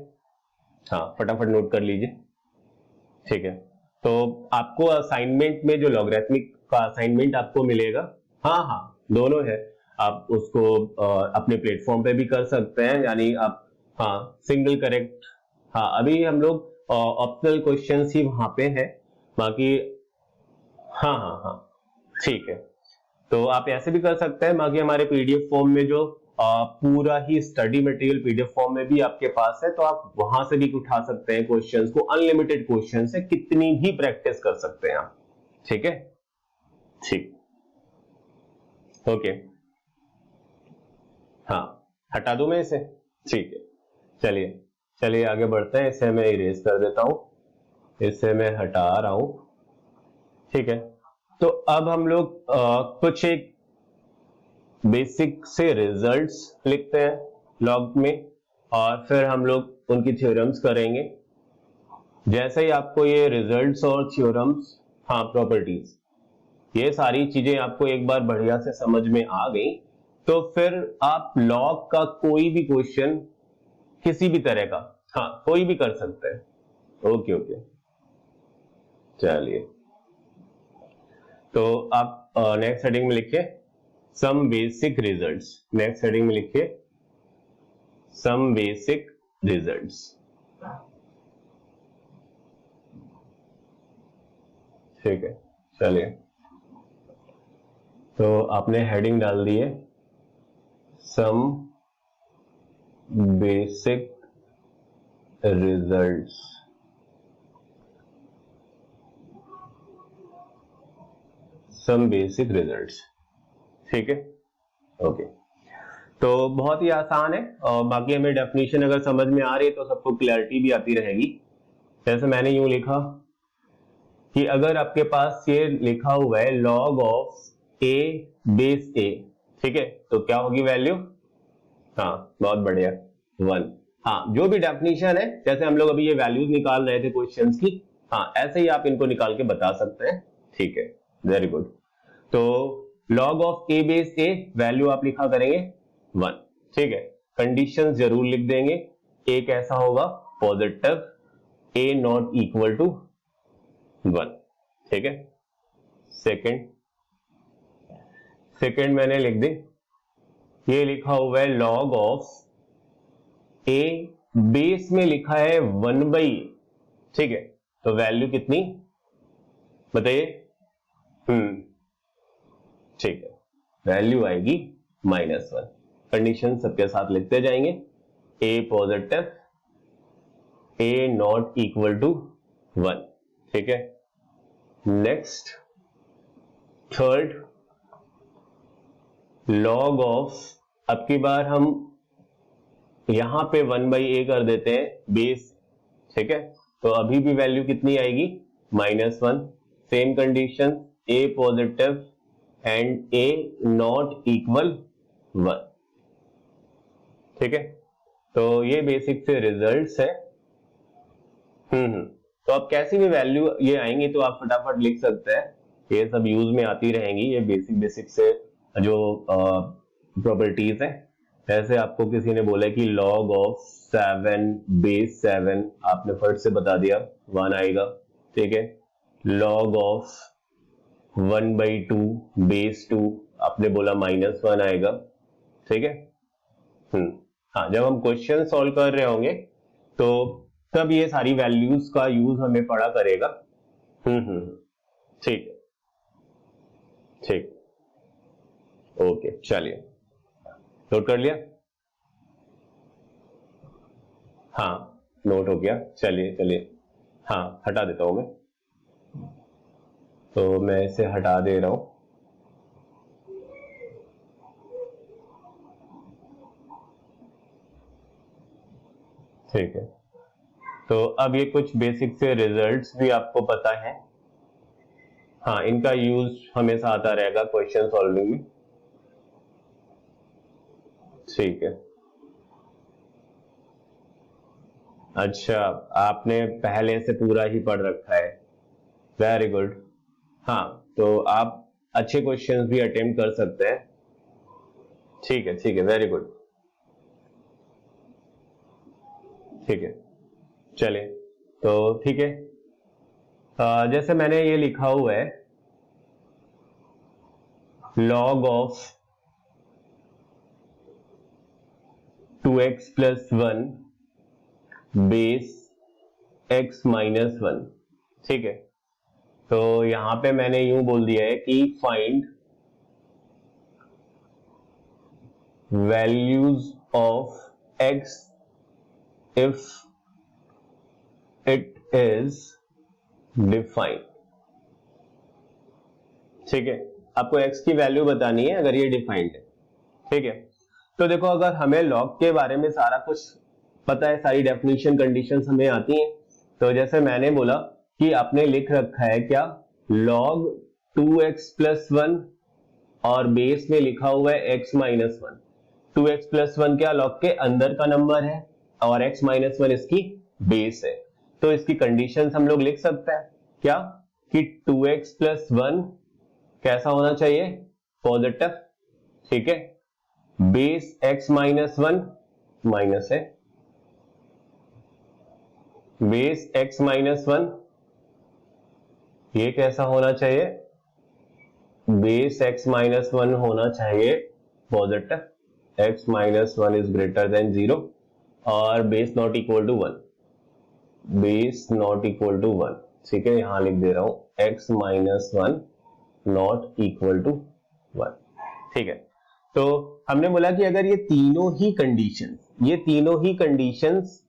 हाँ, फटाफट नोट कर लीजिए। ठीक है, तो आपको असाइनमेंट में जो लॉगरिथमिक का असाइनमेंट आपको मिलेगा, हाँ हाँ, दोनों है, आप उसको अपने प्लेटफॉर्म पे भी कर सकते हैं, यानी आप, हाँ, सिंगल करेक्ट, हाँ, अभी हम लोग ऑप्शनल क्वेश्चंस ही वहां पे है, बाकी, हाँ हाँ हाँ, ठीक है, तो आप ऐसे भी कर सकते हैं, बाकी हमारे पीडीएफ फॉर्म में जो पूरा ही स्टडी मटेरियल पीडीएफ फॉर्म में भी आपके पास है, तो आप वहां से भी उठा सकते हैं क्वेश्चंस को, अनलिमिटेड क्वेश्चन है, कितनी भी प्रैक्टिस कर सकते हैं आप। ठीक है, ठीक, ओके, हाँ, हटा दूं मैं इसे? ठीक है, चलिए चलिए आगे बढ़ते हैं, इसे मैं इरेज कर देता हूं, इसे मैं हटा रहा हूं। ठीक है, तो अब हम लोग कुछ एक बेसिक से रिजल्ट्स लिखते हैं लॉग में, और फिर हम लोग उनकी थ्योरम्स करेंगे। जैसे ही आपको ये रिजल्ट्स और थ्योरम्स, हाँ, प्रॉपर्टीज, ये सारी चीजें आपको एक बार बढ़िया से समझ में आ गई, तो फिर आप लॉग का कोई भी क्वेश्चन किसी भी तरह का, हाँ, कोई भी कर सकते हैं। ओके ओके, चलिए, तो आप नेक्स्ट हेडिंग में लिखिए some basic results, next heading में लिखिए सम बेसिक रिजल्ट्स। ठीक है, चलिए, तो आपने हेडिंग डाल दी है some basic results. Some basic results, ठीक है, ओके। तो बहुत ही आसान है, और बाकी हमें डेफिनेशन अगर समझ में आ रही है तो सबको क्लैरिटी भी आती रहेगी। जैसे मैंने यूं लिखा कि अगर आपके पास ये लिखा हुआ है लॉग ऑफ ए बेस ए, ठीक है, तो क्या होगी वैल्यू? हाँ, बहुत बढ़िया, 1। हाँ, जो भी डेफिनेशन है, जैसे हम लोग अभी ये वैल्यूज निकाल रहे थे क्वेश्चंस की, हाँ ऐसे ही आप इनको निकाल के बता सकते हैं। ठीक है, वेरी गुड। तो log of A base A, value आप लिखा करेंगे 1, ठीक है। कंडीशन जरूर लिख देंगे, ए कैसा होगा? Positive, A not equal to 1, ठीक है। सेकंड मैंने लिख दी, ये लिखा हुआ है लॉग ऑफ ए बेस में लिखा है 1/, ठीक है, तो वैल्यू कितनी बताइए? ठीक है, वैल्यू आएगी -1। कंडीशन सबके साथ लिखते जाएंगे, A positive, A not equal to 1, ठीक है। नेक्स्ट, थर्ड, लॉग ऑफ, अब की बार हम यहां पे 1/a कर देते हैं बेस, ठीक है, तो अभी भी वैल्यू कितनी आएगी? -1। Same condition, A positive and A not equal 1, ठीक है। तो ये बेसिक से रिजल्ट्स है। तो अब कैसी भी वैल्यू ये आएंगी तो आप फटाफट लिख सकते हैं, ये सब यूज में आती रहेंगी, ये बेसिक से जो प्रॉपर्टीज है। जैसे आपको किसी ने बोला कि log ऑफ 7 बेस 7, आपने फट से बता दिया 1 आएगा, ठीक है। log ऑफ 1/2 बेस 2, आपने बोला -1 आएगा, ठीक है। हाँ, जब हम क्वेश्चन सॉल्व कर रहे होंगे तो तब ये सारी वैल्यूज का यूज हमें पड़ा करेगा। ठीक है, ठीक, ओके, चलिए, नोट कर लिया? हाँ, नोट हो गया, चलिए, हाँ हटा देता हूं मैं, तो मैं इसे हटा दे रहा हूं। ठीक है, तो अब ये कुछ बेसिक से रिजल्ट्स भी आपको पता है। हाँ, इनका यूज हमेशा आता रहेगा क्वेश्चन सॉल्विंग में, ठीक है। अच्छा, आपने पहले से पूरा ही पढ़ रखा है, वेरी गुड। हाँ, तो आप अच्छे क्वेश्चंस भी अटेम्प्ट कर सकते हैं, ठीक है, वेरी गुड, ठीक है। चलिए, तो ठीक है, जैसे मैंने ये लिखा हुआ है log of 2x + 1 base x - 1, ठीक है। तो यहां पे मैंने यूं बोल दिया है कि find values of x if it is defined, ठीक है। आपको x की वैल्यू बतानी है अगर ये डिफाइंड है, ठीक है। तो देखो, अगर हमें log के बारे में सारा कुछ पता है, सारी डेफिनेशन कंडीशंस हमें आती हैं, तो जैसे मैंने बोला कि आपने लिख रखा है क्या, log 2x + 1 और बेस में लिखा हुआ है x - 1। 2x + 1 क्या log के अंदर का नंबर है और x - 1 इसकी बेस है, तो इसकी कंडीशंस हम लोग लिख सकते हैं क्या, कि 2x + 1 कैसा होना चाहिए? पॉजिटिव, ठीक है। बेस x - 1 माइनस है, बेस x - 1 ये कैसा होना चाहिए? बेस x माइनस वन होना चाहिए positive, x minus one is greater than 0 और base not equal to 1, base not equal to 1। ठीक है, यहां लिख दे रहा हूं x minus one not equal to 1। ठीक है, तो हमने बोला कि अगर ये तीनों ही कंडीशंस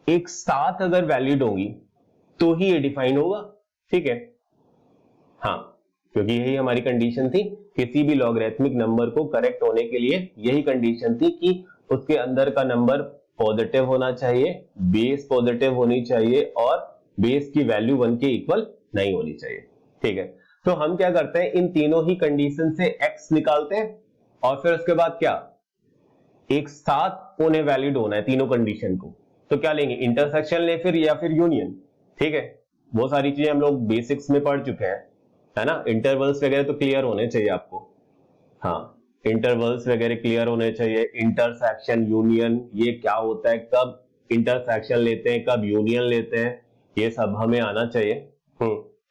एक साथ अगर वैलिड होंगी तो ही ये डिफाइन होगा। ठीक है, हाँ, क्योंकि यही हमारी कंडीशन थी, किसी भी लॉगरिथमिक नंबर को करेक्ट होने के लिए यही कंडीशन थी कि उसके अंदर का नंबर पॉजिटिव होना चाहिए, बेस पॉजिटिव होनी चाहिए और बेस की वैल्यू 1 के इक्वल नहीं होनी चाहिए। ठीक है, तो हम क्या करते हैं, इन तीनों ही कंडीशन से x निकालते हैं और फिर उसके बाद क्या, एक साथ उन्हें वैलिड होना है तीनों कंडीशन को, तो क्या लेंगे, इंटरसेक्शन ले फिर या फिर यूनियन। ठीक है, वो सारी चीजें हम लोग बेसिक्स में पढ़ चुके हैं, है ना। इंटरवल्स वगैरह तो क्लियर होने चाहिए आपको, हाँ, इंटरवल्स वगैरह क्लियर होने चाहिए। इंटरसेक्शन, यूनियन, ये क्या होता है, कब इंटरसेक्शन लेते हैं, कब यूनियन लेते हैं, ये सब हमें आना चाहिए।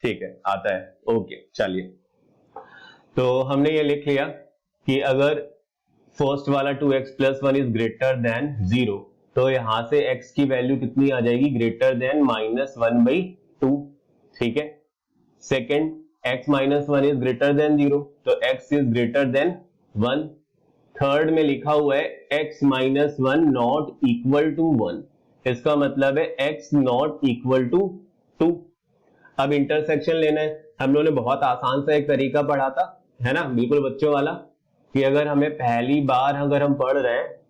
ठीक है, आता है। ओके, चलिए, तो हमने ये लिख लिया कि अगर फर्स्ट वाला 2x plus one is greater than 0, तो यहां से x की वैल्यू कितनी आ जाएगी, ग्रेटर देन -1/2। ठीक है, second x minus one is greater than 0, तो x is greater than 1। Third में लिखा हुआ है x minus one not equal to 1, इसका मतलब है x नॉट इक्वल टू 2। अब इंटरसेक्शन लेना है, हम लोगों ने बहुत आसान सा एक तरीका पढ़ा था, है ना, बिल्कुल बच्चों वाला, कि अगर हमें पहली बार अगर हम पढ़ रहे हैं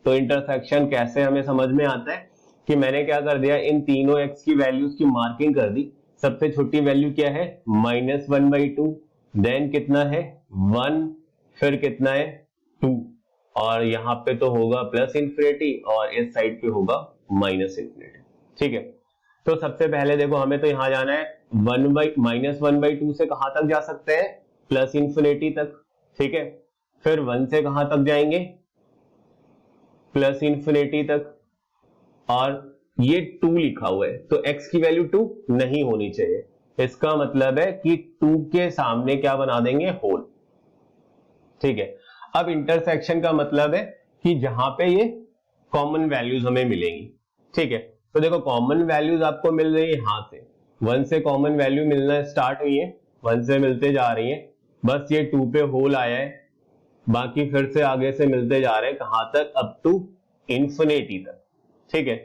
तो इंटरसेक्शन कैसे हमें समझ में आता है, कि मैंने क्या कर दिया, इन तीनों x की वैल्यूज की मार्किंग कर दी। सबसे छोटी वैल्यू क्या है, -1/2, देन कितना है 1, फिर कितना है 2, और यहाँ पे तो होगा प्लस इंफिनिटी और इस साइड पे होगा माइनस इंफिनिटी। ठीक है, तो सबसे पहले देखो, हमें तो यहां जाना है -1/2 से कहां तक जा सकते हैं, प्लस इंफिनिटी तक। ठीक है, फिर 1 से कहां तक जाएंगे, प्लस इंफिनिटी तक, और ये 2 लिखा हुआ है, तो x की वैल्यू 2 नहीं होनी चाहिए। इसका मतलब है कि 2 के सामने क्या बना देंगे, होल। ठीक है, अब इंटरसेक्शन का मतलब है कि जहां पे ये कॉमन वैल्यूज हमें मिलेंगी। ठीक है, तो देखो कॉमन वैल्यूज आपको मिल रही है यहां से, 1 से कॉमन वैल्यू मिलना स्टार्ट हुई है, 1 से मिलते जा रही है, बस ये 2 पे होल आया है, बाकी फिर से आगे से मिलते जा रहे हैं, कहां तक, अप टू इंफिनिटी तक। ठीक है,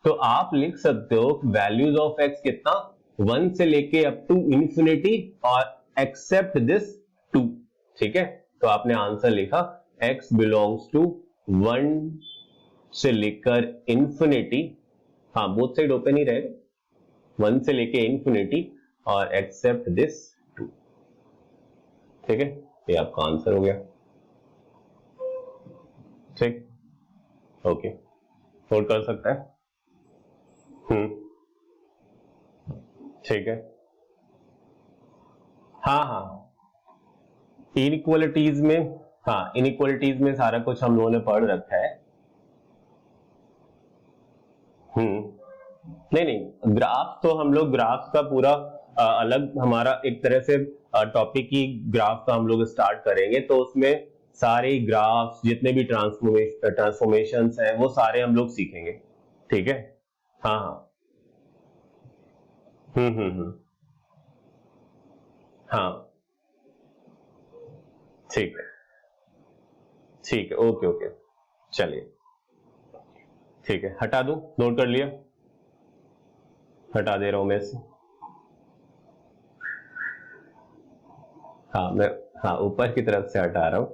तो आप लिख सकते हो वैल्यूज ऑफ x कितना, 1 से लेके अप टू इंफिनिटी और एक्सेप्ट दिस 2। ठीक है, तो आपने आंसर लिखा x बिलोंग्स टू 1 से लेकर इंफिनिटी, हाँ बोथ साइड ओपन ही रहेगा, 1 से लेके इंफिनिटी और एक्सेप्ट दिस 2। ठीक है, ये आपका आंसर हो गया। ठीक, ओके, नोट कर सकता है। ठीक है, हाँ हाँ, इनइक्वालिटीज में, हाँ इनइक्वालिटीज में सारा कुछ हम लोगों ने पढ़ रखा है। नहीं नहीं, ग्राफ तो हम लोग, ग्राफ का पूरा अलग हमारा एक तरह से टॉपिक ही ग्राफ का हम लोग स्टार्ट करेंगे, तो उसमें सारे ग्राफ्स जितने भी ट्रांसफॉर्मेशंस हैं वो सारे हम लोग सीखेंगे। ठीक है, हाँ हाँ, हाँ, ठीक है, ठीक है, ओके ओके, चलिए, ठीक है, हटा दूं, नोट कर लिया, हटा दे रहा हूं मैं इसे, हाँ मैं, हाँ ऊपर की तरफ से हटा रहा हूं,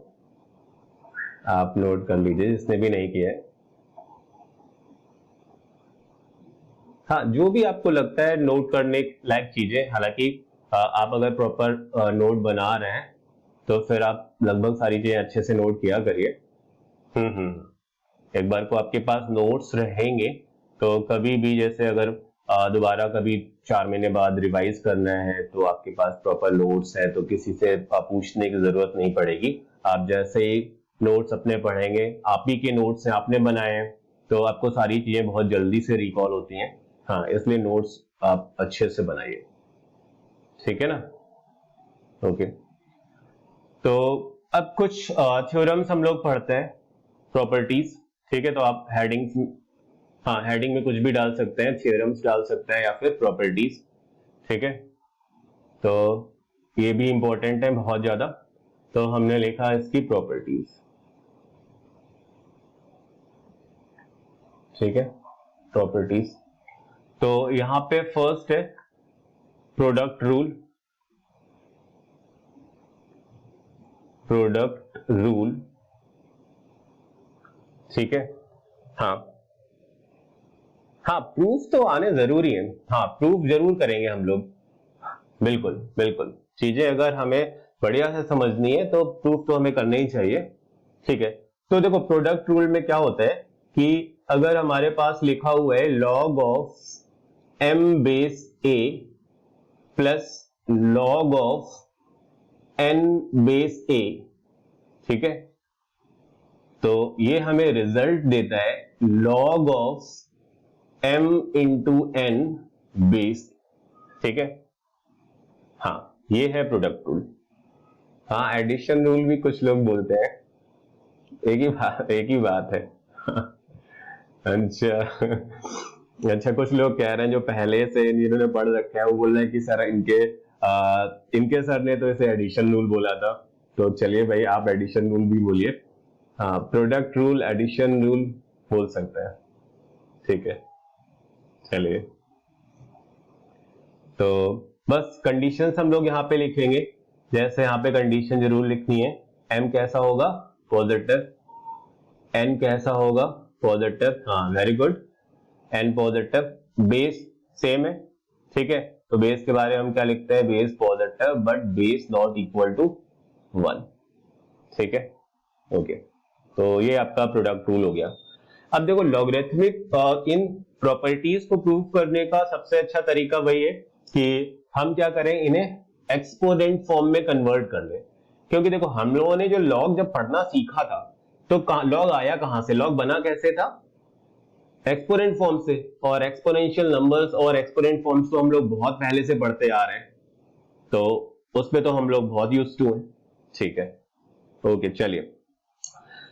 आप नोट कर लीजिए जिसने भी नहीं किया है। हाँ, जो भी आपको लगता है नोट करने लायक चीजें, हालांकि आप अगर प्रॉपर नोट बना रहे हैं तो फिर आप लगभग सारी चीजें अच्छे से नोट किया करिए। एक बार को आपके पास नोट्स रहेंगे तो कभी भी जैसे अगर दोबारा कभी 4 महीने बाद रिवाइज करना है तो आपके पास प्रॉपर नोट्स है, तो किसी से पूछने की जरूरत नहीं पड़ेगी। आप जैसे ही नोट्स अपने पढ़ेंगे, आप ही के नोट्स हैं, आपने बनाए हैं, तो आपको सारी चीजें बहुत जल्दी से रिकॉल होती हैं। हाँ, इसलिए नोट्स आप अच्छे से बनाइए। ठीक है ना, ओके, तो अब कुछ थ्योरम्स हम लोग पढ़ते हैं, प्रॉपर्टीज। ठीक है, तो आप हेडिंग, हाँ हेडिंग में कुछ भी डाल सकते हैं, थ्योरम्स डाल सकते हैं या फिर प्रॉपर्टीज। ठीक है, तो ये भी इंपॉर्टेंट है बहुत ज्यादा। तो हमने लिखा इसकी प्रॉपर्टीज। ठीक है, प्रॉपर्टीज। तो यहां पे फर्स्ट है प्रोडक्ट रूल। प्रोडक्ट रूल, ठीक है। हाँ हाँ, प्रूफ तो आने जरूरी है, हाँ प्रूफ जरूर करेंगे हम लोग, बिल्कुल बिल्कुल। चीजें अगर हमें बढ़िया से समझनी है तो प्रूफ तो हमें करना ही चाहिए। ठीक है, तो देखो प्रोडक्ट रूल में क्या होता है कि अगर हमारे पास लिखा हुआ है log of m base a plus log of n base a, ठीक है, तो ये हमें रिजल्ट देता है log of m into n base. ठीक है, हाँ ये है प्रोडक्ट रूल। हाँ एडिशन रूल भी कुछ लोग बोलते हैं, एक ही बात है। अच्छा अच्छा, कुछ लोग कह रहे हैं जो पहले से इन्होंने पढ़ रखा है वो बोल रहे हैं कि सर इनके सर ने तो इसे एडिशन रूल बोला था। तो चलिए भाई आप एडिशन रूल भी बोलिए, हाँ प्रोडक्ट रूल एडिशन रूल बोल सकते हैं। ठीक है, चलिए, तो बस कंडीशंस हम लोग यहाँ पे लिखेंगे। जैसे यहाँ पे कंडीशन जरूर लिखनी है, m कैसा होगा पॉजिटिव, n कैसा होगा पॉजिटिव, हाँ very good, n positive, base same है। ठीक है, तो बेस के बारे में हम क्या लिखते हैं, base positive but base not equal to 1। ठीक है, ओके, तो ये आपका प्रोडक्ट रूल हो गया। अब देखो लॉगरिथमिक इन प्रॉपर्टीज को प्रूव करने का सबसे अच्छा तरीका वही है कि हम क्या करें, इन्हें एक्सपोनेंट फॉर्म में कन्वर्ट कर लें। क्योंकि देखो हम लोगों ने जो लॉग जब पढ़ना सीखा था तो लॉग आया कहां से, लॉग बना कैसे था, एक्सपोनेंट फॉर्म से। और एक्सपोनेंशियल नंबर्स और एक्सपोनेंट फॉर्म्स तो हम लोग बहुत पहले से पढ़ते आ रहे हैं, तो उसमें तो हम लोग बहुत यूज्ड टू हैं। ठीक है, ओके चलिए,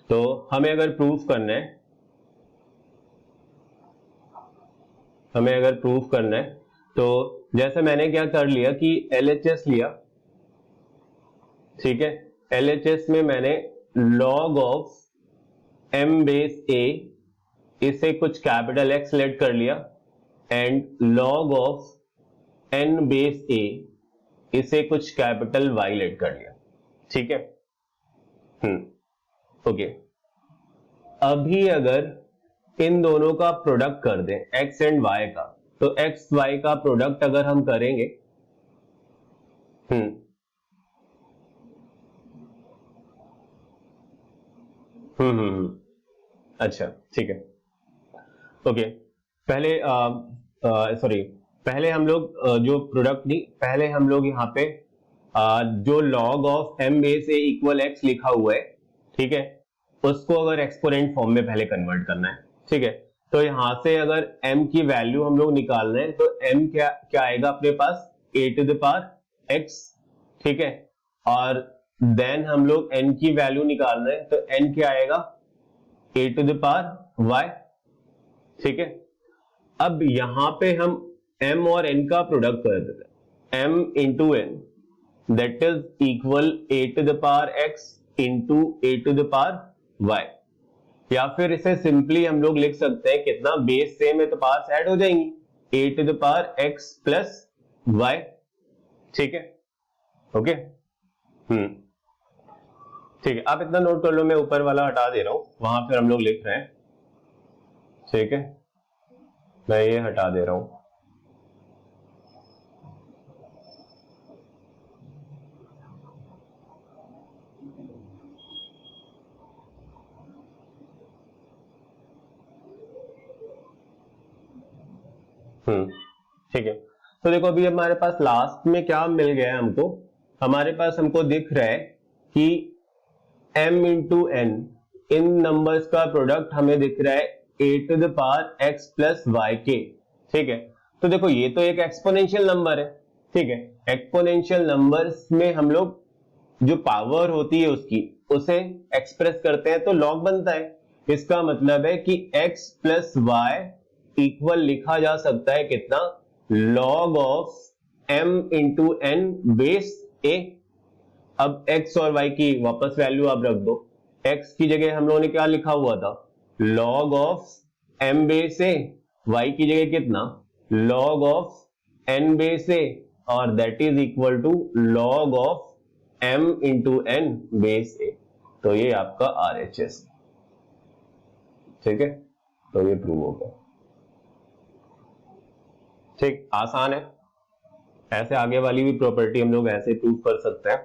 तो हमें अगर प्रूफ करना है, तो जैसे मैंने क्या कर लिया कि LHS लिया। ठीक है, LHS में मैंने log of m base a इसे कुछ कैपिटल X लेट कर लिया and log of n base a इसे कुछ कैपिटल Y लेट कर लिया। ठीक है, ओके। अभी अगर इन दोनों का प्रोडक्ट कर दें x एंड y का, तो x y का प्रोडक्ट अगर हम करेंगे, अच्छा ठीक है, ओके। पहले सॉरी, पहले हम लोग जो प्रोडक्ट नहीं, पहले हम लोग यहाँ पे जो log of m base a equal x लिखा हुआ है, ठीक है, उसको अगर एक्सपोनेंट फॉर्म में पहले कन्वर्ट करना है। ठीक है, तो यहां से अगर m की वैल्यू हम लोग निकाल रहे हैं तो m क्या क्या आएगा अपने पास, a to the power x। ठीक है, और देन हम लोग n की वैल्यू निकाल रहे हैं तो n क्या आएगा, a to the power y। ठीक है, अब यहां पे हम m और n का प्रोडक्ट कर देते हैं, m into n that is equal a to the power x into a to the power y। या फिर इसे सिंपली हम लोग लिख सकते हैं, कितना बेस सेम है तो पावर्स ऐड हो जाएंगी, a to the power x plus y। ठीक है, ओके, ठीक है, आप इतना नोट कर लो, मैं ऊपर वाला हटा दे रहा हूं, वहां पर हम लोग लिख रहे हैं। ठीक है, मैं ये हटा दे रहा हूं। ठीक है, तो देखो अभी हमारे पास लास्ट में क्या मिल गया है हमको, हमारे पास हमको दिख रहा है कि m इंटू n, इन नंबर्स का प्रोडक्ट हमें दिख रहा है a to the power x plus y के। ठीक है, तो देखो ये तो एक एक्सपोनेंशियल नंबर है। ठीक है, एक्सपोनेंशियल नंबर्स में हम लोग जो पावर होती है उसकी उसे एक्सप्रेस करते हैं तो लॉग बनता है। इसका मतलब है कि x प्लस वाई इक्वल लिखा जा सकता है कितना, log of m into n base a। अब x और y की वापस वैल्यू आप रख दो। x की जगह हम लोगों ने क्या लिखा हुआ था, log of m base a, y की जगह कितना, log of n base a, और that is equal to log of m into n base a। तो ये आपका RHS, ठीक है, तो ये प्रूव हो गया। ठीक, आसान है। ऐसे आगे वाली भी प्रॉपर्टी हम लोग ऐसे प्रूव कर सकते हैं,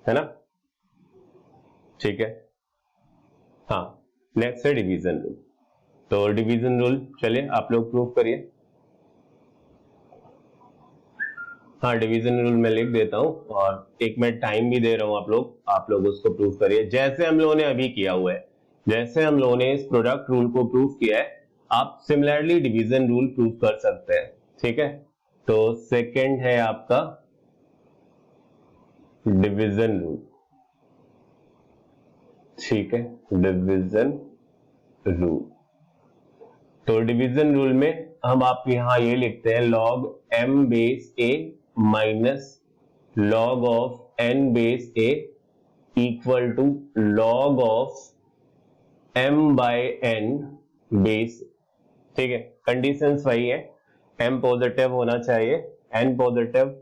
है ना। ठीक है, हाँ, नेक्स्ट है डिवीजन रूल। तो डिवीजन रूल चलिए आप लोग प्रूव करिए। हाँ, डिवीजन रूल मैं लिख देता हूं और एक मैं टाइम भी दे रहा हूं, आप लोग उसको प्रूव करिए जैसे हम लोगों ने अभी किया हुआ है। जैसे हम लोगों ने इस प्रोडक्ट रूल को प्रूव किया है, आप सिमिलरली डिवीजन रूल प्रूव कर सकते हैं। ठीक है, तो सेकंड है आपका डिवीजन रूल। ठीक है, डिवीजन रूल। तो डिवीजन रूल में हम आप यहां ये लिखते हैं log m base a minus log of n base a equal to log of m by n base. ठीक है, कंडीशंस वही है, m पॉजिटिव होना चाहिए, n पॉजिटिव,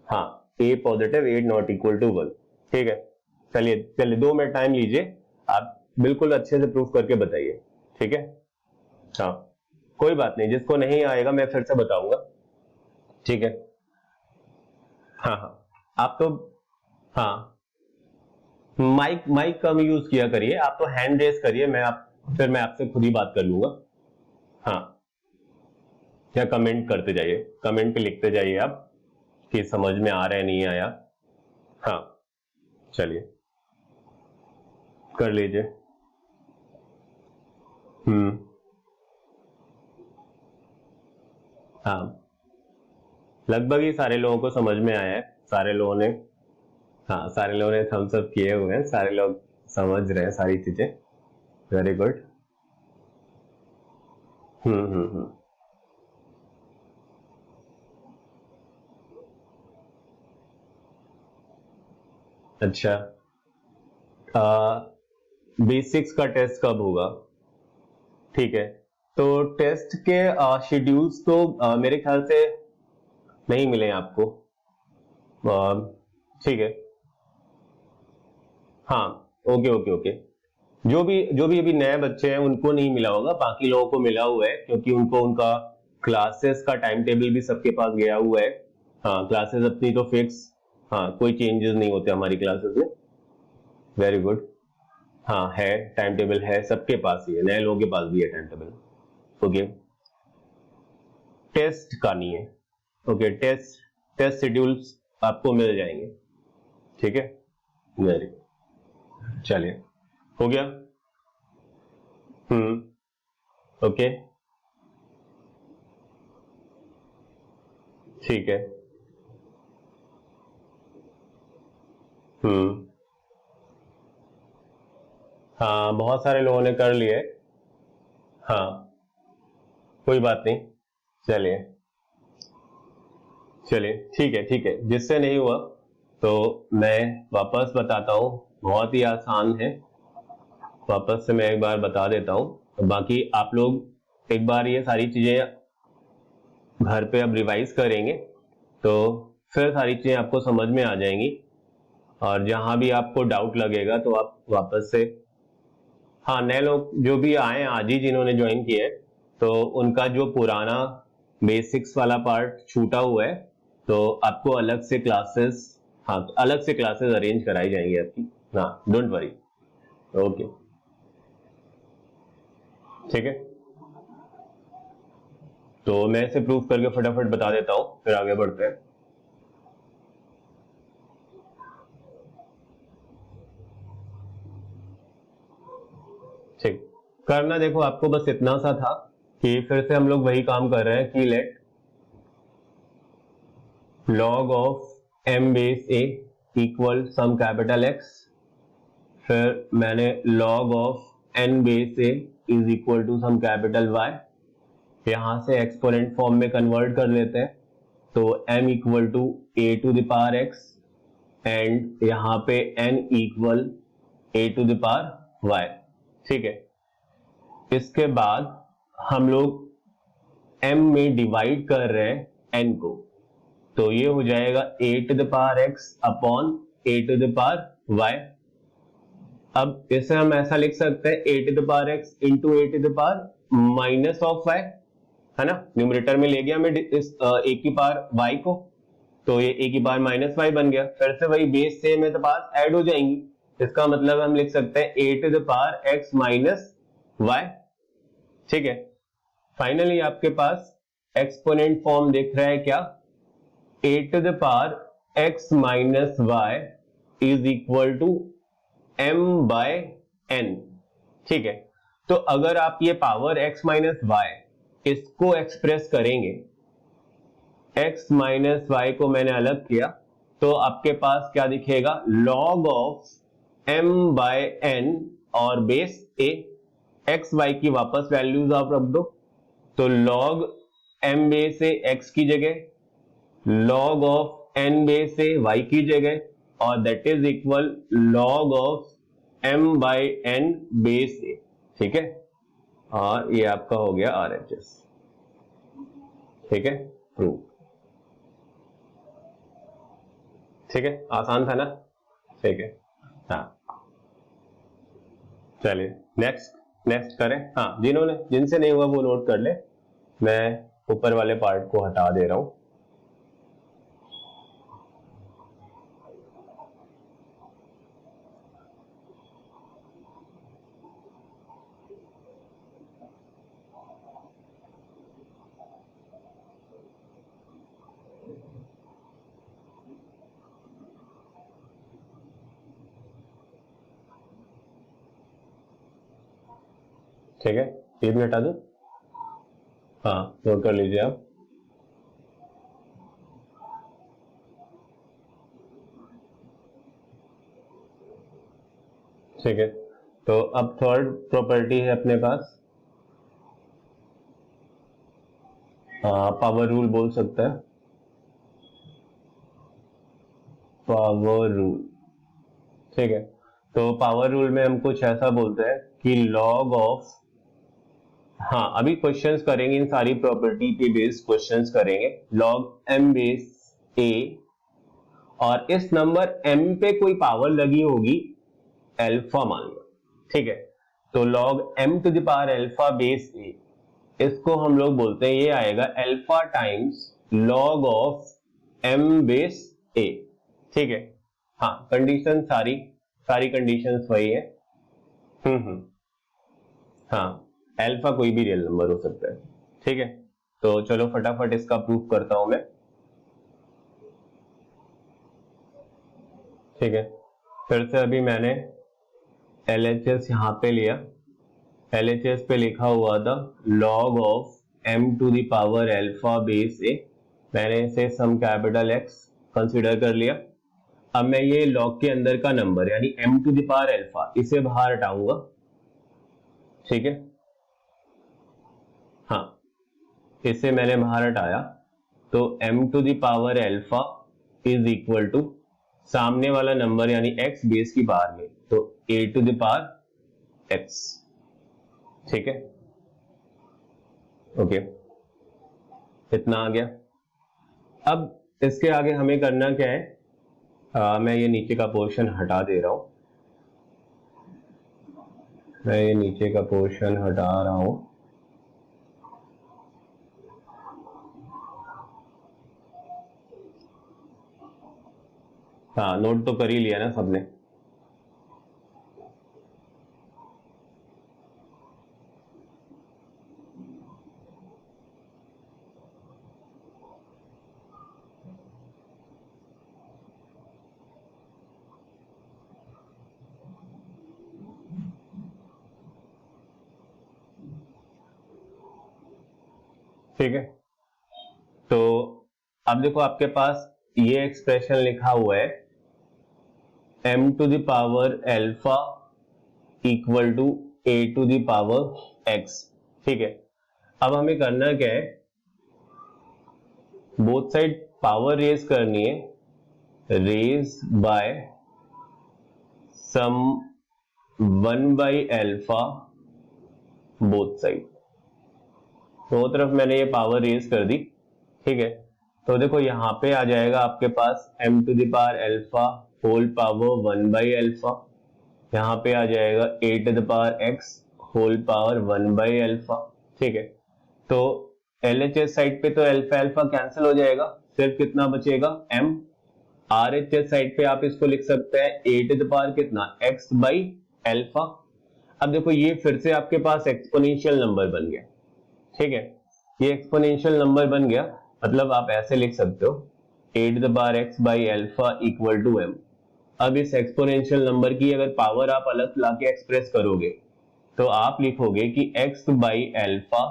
हाँ, a positive, a not equal to 1। ठीक है, चलिए 2 मिनट टाइम लीजिए, आप बिल्कुल अच्छे से प्रूफ करके बताइए। ठीक है, हाँ, कोई बात नहीं, जिसको नहीं आएगा मैं फिर से बताऊंगा। ठीक है, हाँ हाँ, आप तो, हाँ, माइक कम यूज किया करिए, आप तो हैंड रेस करिए, फिर मैं आपसे खुद ही बात कर लूंगा। हाँ, या कमेंट करते जाइए, कमेंट पे लिखते जाइए आप कि समझ में आ रहा है नहीं आया। हाँ, चलिए कर लीजिए। हाँ, लगभग ही सारे लोगों को समझ में आया है, सारे लोगों ने, हाँ, सारे लोगों ने थम्स अप किए हुए हैं, सारे लोग समझ रहे हैं सारी चीजें। Very good. हम्म। अच्छा, बेसिक्स का टेस्ट कब होगा? ठीक है, तो टेस्ट के शेड्यूल्स तो मेरे ख्याल से नहीं मिले आपको। ठीक है, हाँ, ओके ओके ओके। जो भी अभी नए बच्चे हैं उनको नहीं मिला होगा, बाकी लोगों को मिला हुआ है, क्योंकि उनको उनका क्लासेस का टाइम टेबल भी सबके पास गया हुआ है। हाँ, क्लासेस अपनी तो फिक्स, हाँ, कोई चेंजेस नहीं होते हमारी क्लासेस में। Very good. हाँ, है, टाइम टेबल है, सबके पास ही है, नए लोगों के पास भी है टाइम टेबल। ओके, टेस्ट का नहीं है। ओके, टेस्ट शेड्यूल्स आपको मिल जाएंगे। ठीक है, वेरी, चलिए, हो गया। ओके, ठीक है। हम्म, हाँ, बहुत सारे लोगों ने कर लिए। हाँ, कोई बात नहीं, चलिए चलिए, ठीक है, जिससे नहीं हुआ तो मैं वापस बताता हूँ, बहुत ही आसान है, वापस से मैं एक बार बता देता हूँ। बाकी आप लोग एक बार ये सारी चीजें घर पे अब रिवाइज करेंगे तो फिर सारी चीजें आपको समझ में आ जाएंगी, और जहां भी आपको डाउट लगेगा तो आप वापस से, हाँ, नए लोग जो भी आए आज ही जिन्होंने ज्वाइन किया है, तो उनका जो पुराना बेसिक्स वाला पार्ट छूटा हुआ है, तो आपको अलग से क्लासेस, हाँ, अलग से क्लासेस अरेंज कराई जाएंगी आपकी। हाँ, डोंट वरी। ओके, ठीक है, तो मैं इसे प्रूफ करके फटाफट बता देता हूं, फिर आगे बढ़ते हैं। ठीक, करना देखो आपको बस इतना सा था कि फिर से हम लोग वही काम कर रहे हैं कि let log of m base a equal some capital x, फिर मैंने log of n base a is equal to some capital y, यहां से एक्सपोनेंट फॉर्म में कन्वर्ट कर लेते हैं, तो m equal to a to the power x and यहां पे n equal a to the power y। ठीक है, इसके बाद हम लोग m में डिवाइड कर रहे हैं n को, तो ये हो जाएगा a to the power x upon a to the power y। अब इसे हम ऐसा लिख सकते हैं a to the power x into a to the power minus of y, है ना, न्यूमरेटर में ले गया मैं इस a की पावर y को, तो ये a की पावर माइनस y बन गया, फिर से वही बेस सेम है तो पास ऐड हो जाएंगी, इसका मतलब हम लिख सकते हैं a to the power x minus y। ठीक है, फाइनली आपके पास एक्सपोनेंट फॉर्म दिख रहा है क्या, a to the power x minus y is equal to m by n। ठीक है, तो अगर आप ये पावर x माइनस y इसको एक्सप्रेस करेंगे, x माइनस y को मैंने अलग किया, तो आपके पास क्या दिखेगा, log of m by n और बेस a, x y की वापस वैल्यूज आप रख दो, तो log m base a x की जगह, log of n base a y की जगह, और that is equal log of m by n base a। ठीक है, और ये आपका हो गया RHS। ठीक है, प्रूव। ठीक है, आसान था ना। ठीक है, हाँ चलिए नेक्स्ट करें। हाँ, जिनसे नहीं हुआ वो नोट कर ले, मैं ऊपर वाले पार्ट को हटा दे रहा हूं। ठीक है, ये भी हटा दो। हाँ, नोट कर लीजिए आप। ठीक है, तो अब थर्ड प्रॉपर्टी है अपने पास, पावर रूल बोल सकता है, पावर रूल। ठीक है, तो पावर रूल में हम कुछ ऐसा बोलते हैं कि लॉग ऑफ, हाँ अभी क्वेश्चंस करेंगे, इन सारी प्रॉपर्टी पे बेस्ड क्वेश्चंस करेंगे, लॉग m बेस a, और इस नंबर m पे कोई पावर लगी होगी अल्फा मान लो। ठीक है, तो log m to the power alpha base a, इसको हम लोग बोलते हैं, ये आएगा alpha times log of m base a। ठीक है, हाँ कंडीशन सारी कंडीशंस वही है। हाँ, अल्फा कोई भी रियल नंबर हो सकता है। ठीक है, तो चलो फटाफट इसका प्रूफ करता हूं मैं। ठीक है, फिर से अभी मैंने LHS यहां पे लिया, LHS पे लिखा हुआ था log of m to the power alpha base a, मैंने इसे सम कैपिटल X कंसीडर कर लिया। अब मैं ये log के अंदर का नंबर यानी m to the power alpha इसे बाहर हटाऊंगा। ठीक है, हाँ इसे मैंने बाहर हटाया, तो m to the power alpha is equal to सामने वाला नंबर यानी x बेस की पावर में, तो a to the power x। ठीक है, ओके, इतना आ गया। अब इसके आगे हमें करना क्या है, मैं ये नीचे का पोर्शन हटा दे रहा हूं, मैं ये नीचे का पोर्शन हटा रहा हूं। हाँ, नोट तो कर ही लिया ना सबने। ठीक है, तो अब देखो आपके पास ये एक्सप्रेशन लिखा हुआ है m to the power alpha equal to a to the power x। ठीक है, अब हमें करना क्या है, बोथ साइड पावर रेज करनी है, raise by some 1 by alpha both side. दोनों तरफ मैंने ये पावर रेज कर दी। ठीक है, तो देखो यहां पे आ जाएगा आपके पास m to the power alpha whole power 1 by alpha, यहाँ पे आ जाएगा a to the power x whole power 1 by alpha. ठीक है, तो LHS साइड पे तो अल्फा अल्फा कैंसिल हो जाएगा, सिर्फ कितना बचेगा m। RHS साइड पे आप इसको लिख सकते हैं a टू द पावर कितना x बाई अल्फा। अब देखो ये फिर से आपके पास एक्सपोनेंशियल नंबर बन गया। ठीक है, ये एक्सपोनेंशियल नंबर बन गया, मतलब आप ऐसे लिख सकते हो a to the power x by alpha equal to m। अब इस एक्सपोनेंशियल नंबर की अगर पावर आप अलग लाके एक्सप्रेस करोगे तो आप लिखोगे कि x by alpha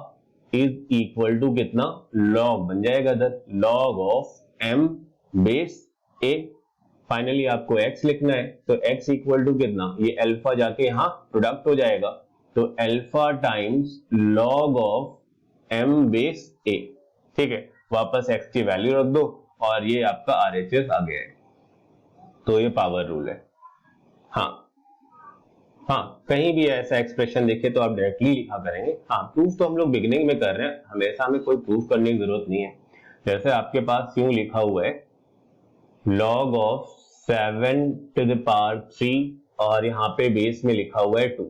is equal to कितना, लॉग बन जाएगा log of m base a। Finally आपको x लिखना है, तो x इक्वल टू कितना, ये अल्फा जाके यहां प्रोडक्ट हो जाएगा, तो alpha times log of m base a। ठीक है, वापस x की वैल्यू रख दो और ये आपका RHS आ गया है। तो ये पावर रूल है। हाँ कहीं भी ऐसा एक्सप्रेशन देखे तो आप डायरेक्टली लिखा करेंगे। हाँ, प्रूफ तो हम लोग बिगिनिंग में कर रहे हैं, हमेशा हमें कोई प्रूफ करने की जरूरत नहीं है। जैसे आपके पास यूं लिखा हुआ है log of 7 to the power 3 और यहाँ पे बेस में लिखा हुआ है 2,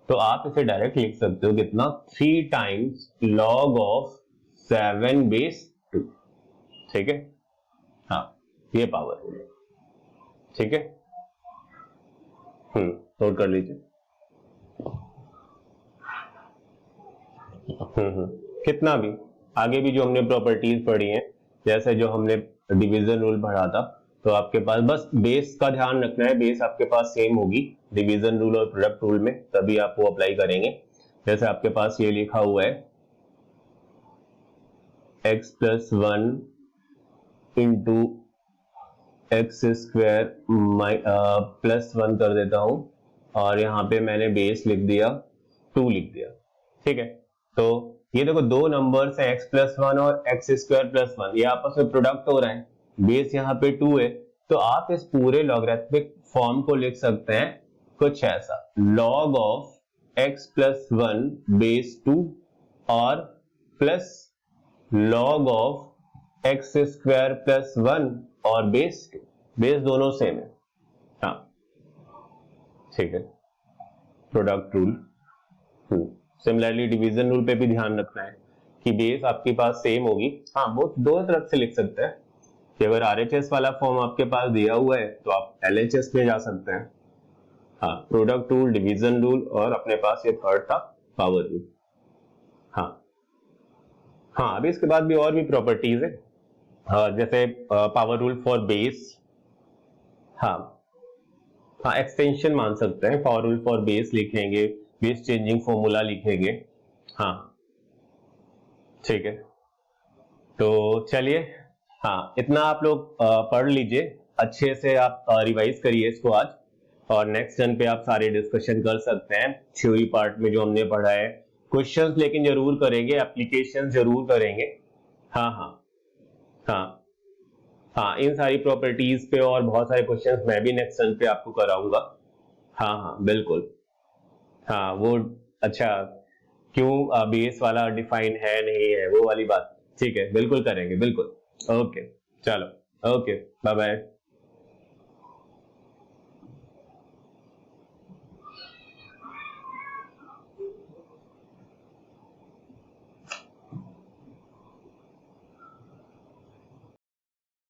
तो आप इसे डायरेक्ट लिख सकते हो कितना, 3 टाइम्स लॉग ऑफ 7 बेस 2। ठीक है, हाँ ये पावर रूल है। ठीक है, नोट कर लीजिए। कितना भी आगे भी जो हमने प्रॉपर्टीज पढ़ी हैं, जैसे जो हमने डिवीजन रूल पढ़ा था, तो आपके पास बस बेस का ध्यान रखना है, बेस आपके पास सेम होगी डिवीजन रूल और प्रोडक्ट रूल में, तभी आप वो अप्लाई करेंगे। जैसे आपके पास ये लिखा हुआ है x plus 1 into x square plus 1 कर देता हूं, और यहां पे मैंने बेस लिख दिया 2 लिख दिया। ठीक है, तो ये देखो दो नंबर्स है x प्लस 1 और एक्स स्क्वायर प्लस 1, ये आपस में प्रोडक्ट हो रहा है, बेस यहाँ पे 2 है, तो आप इस पूरे लॉगरिथमिक फॉर्म को लिख सकते हैं कुछ ऐसा, log of x plus 1 base 2 और plus log of x square plus 1 और बेस 2, बेस दोनों सेम है। हाँ ठीक है, product rule. Similarly division rule पे भी ध्यान रखना है कि बेस आपके पास सेम होगी। हाँ, वो दोनों तरफ से लिख सकते हैं कि अगर RHS वाला फॉर्म आपके पास दिया हुआ है तो आप LHS में जा सकते हैं। हाँ, प्रोडक्ट रूल, डिवीजन रूल, और अपने पास ये थर्ड था पावर रूल। हाँ, अभी इसके बाद भी और भी प्रॉपर्टीज है, जैसे पावर रूल फॉर बेस। हाँ, एक्सटेंशन मान सकते हैं, पावर रूल फॉर बेस लिखेंगे, बेस चेंजिंग फॉर्मूला लिखेंगे। हाँ ठीक है, तो चलिए, हाँ इतना आप लोग पढ़ लीजिए, अच्छे से आप रिवाइज करिए इसको आज, और नेक्स्ट टर्न पे आप सारे डिस्कशन कर सकते हैं थ्योरी पार्ट में जो हमने पढ़ा है। क्वेश्चंस लेकिन जरूर करेंगे, एप्लीकेशन जरूर करेंगे। हाँ हाँ हाँ हाँ, इन सारी प्रॉपर्टीज पे और बहुत सारे क्वेश्चंस मैं भी नेक्स्ट टर्न पे आपको कराऊंगा। हाँ हाँ बिल्कुल। हाँ वो, अच्छा क्यों बेस वाला डिफाइन है नहीं है वो वाली बात, ठीक है बिल्कुल करेंगे, बिल्कुल। ओके चलो, ओके बाय बाय।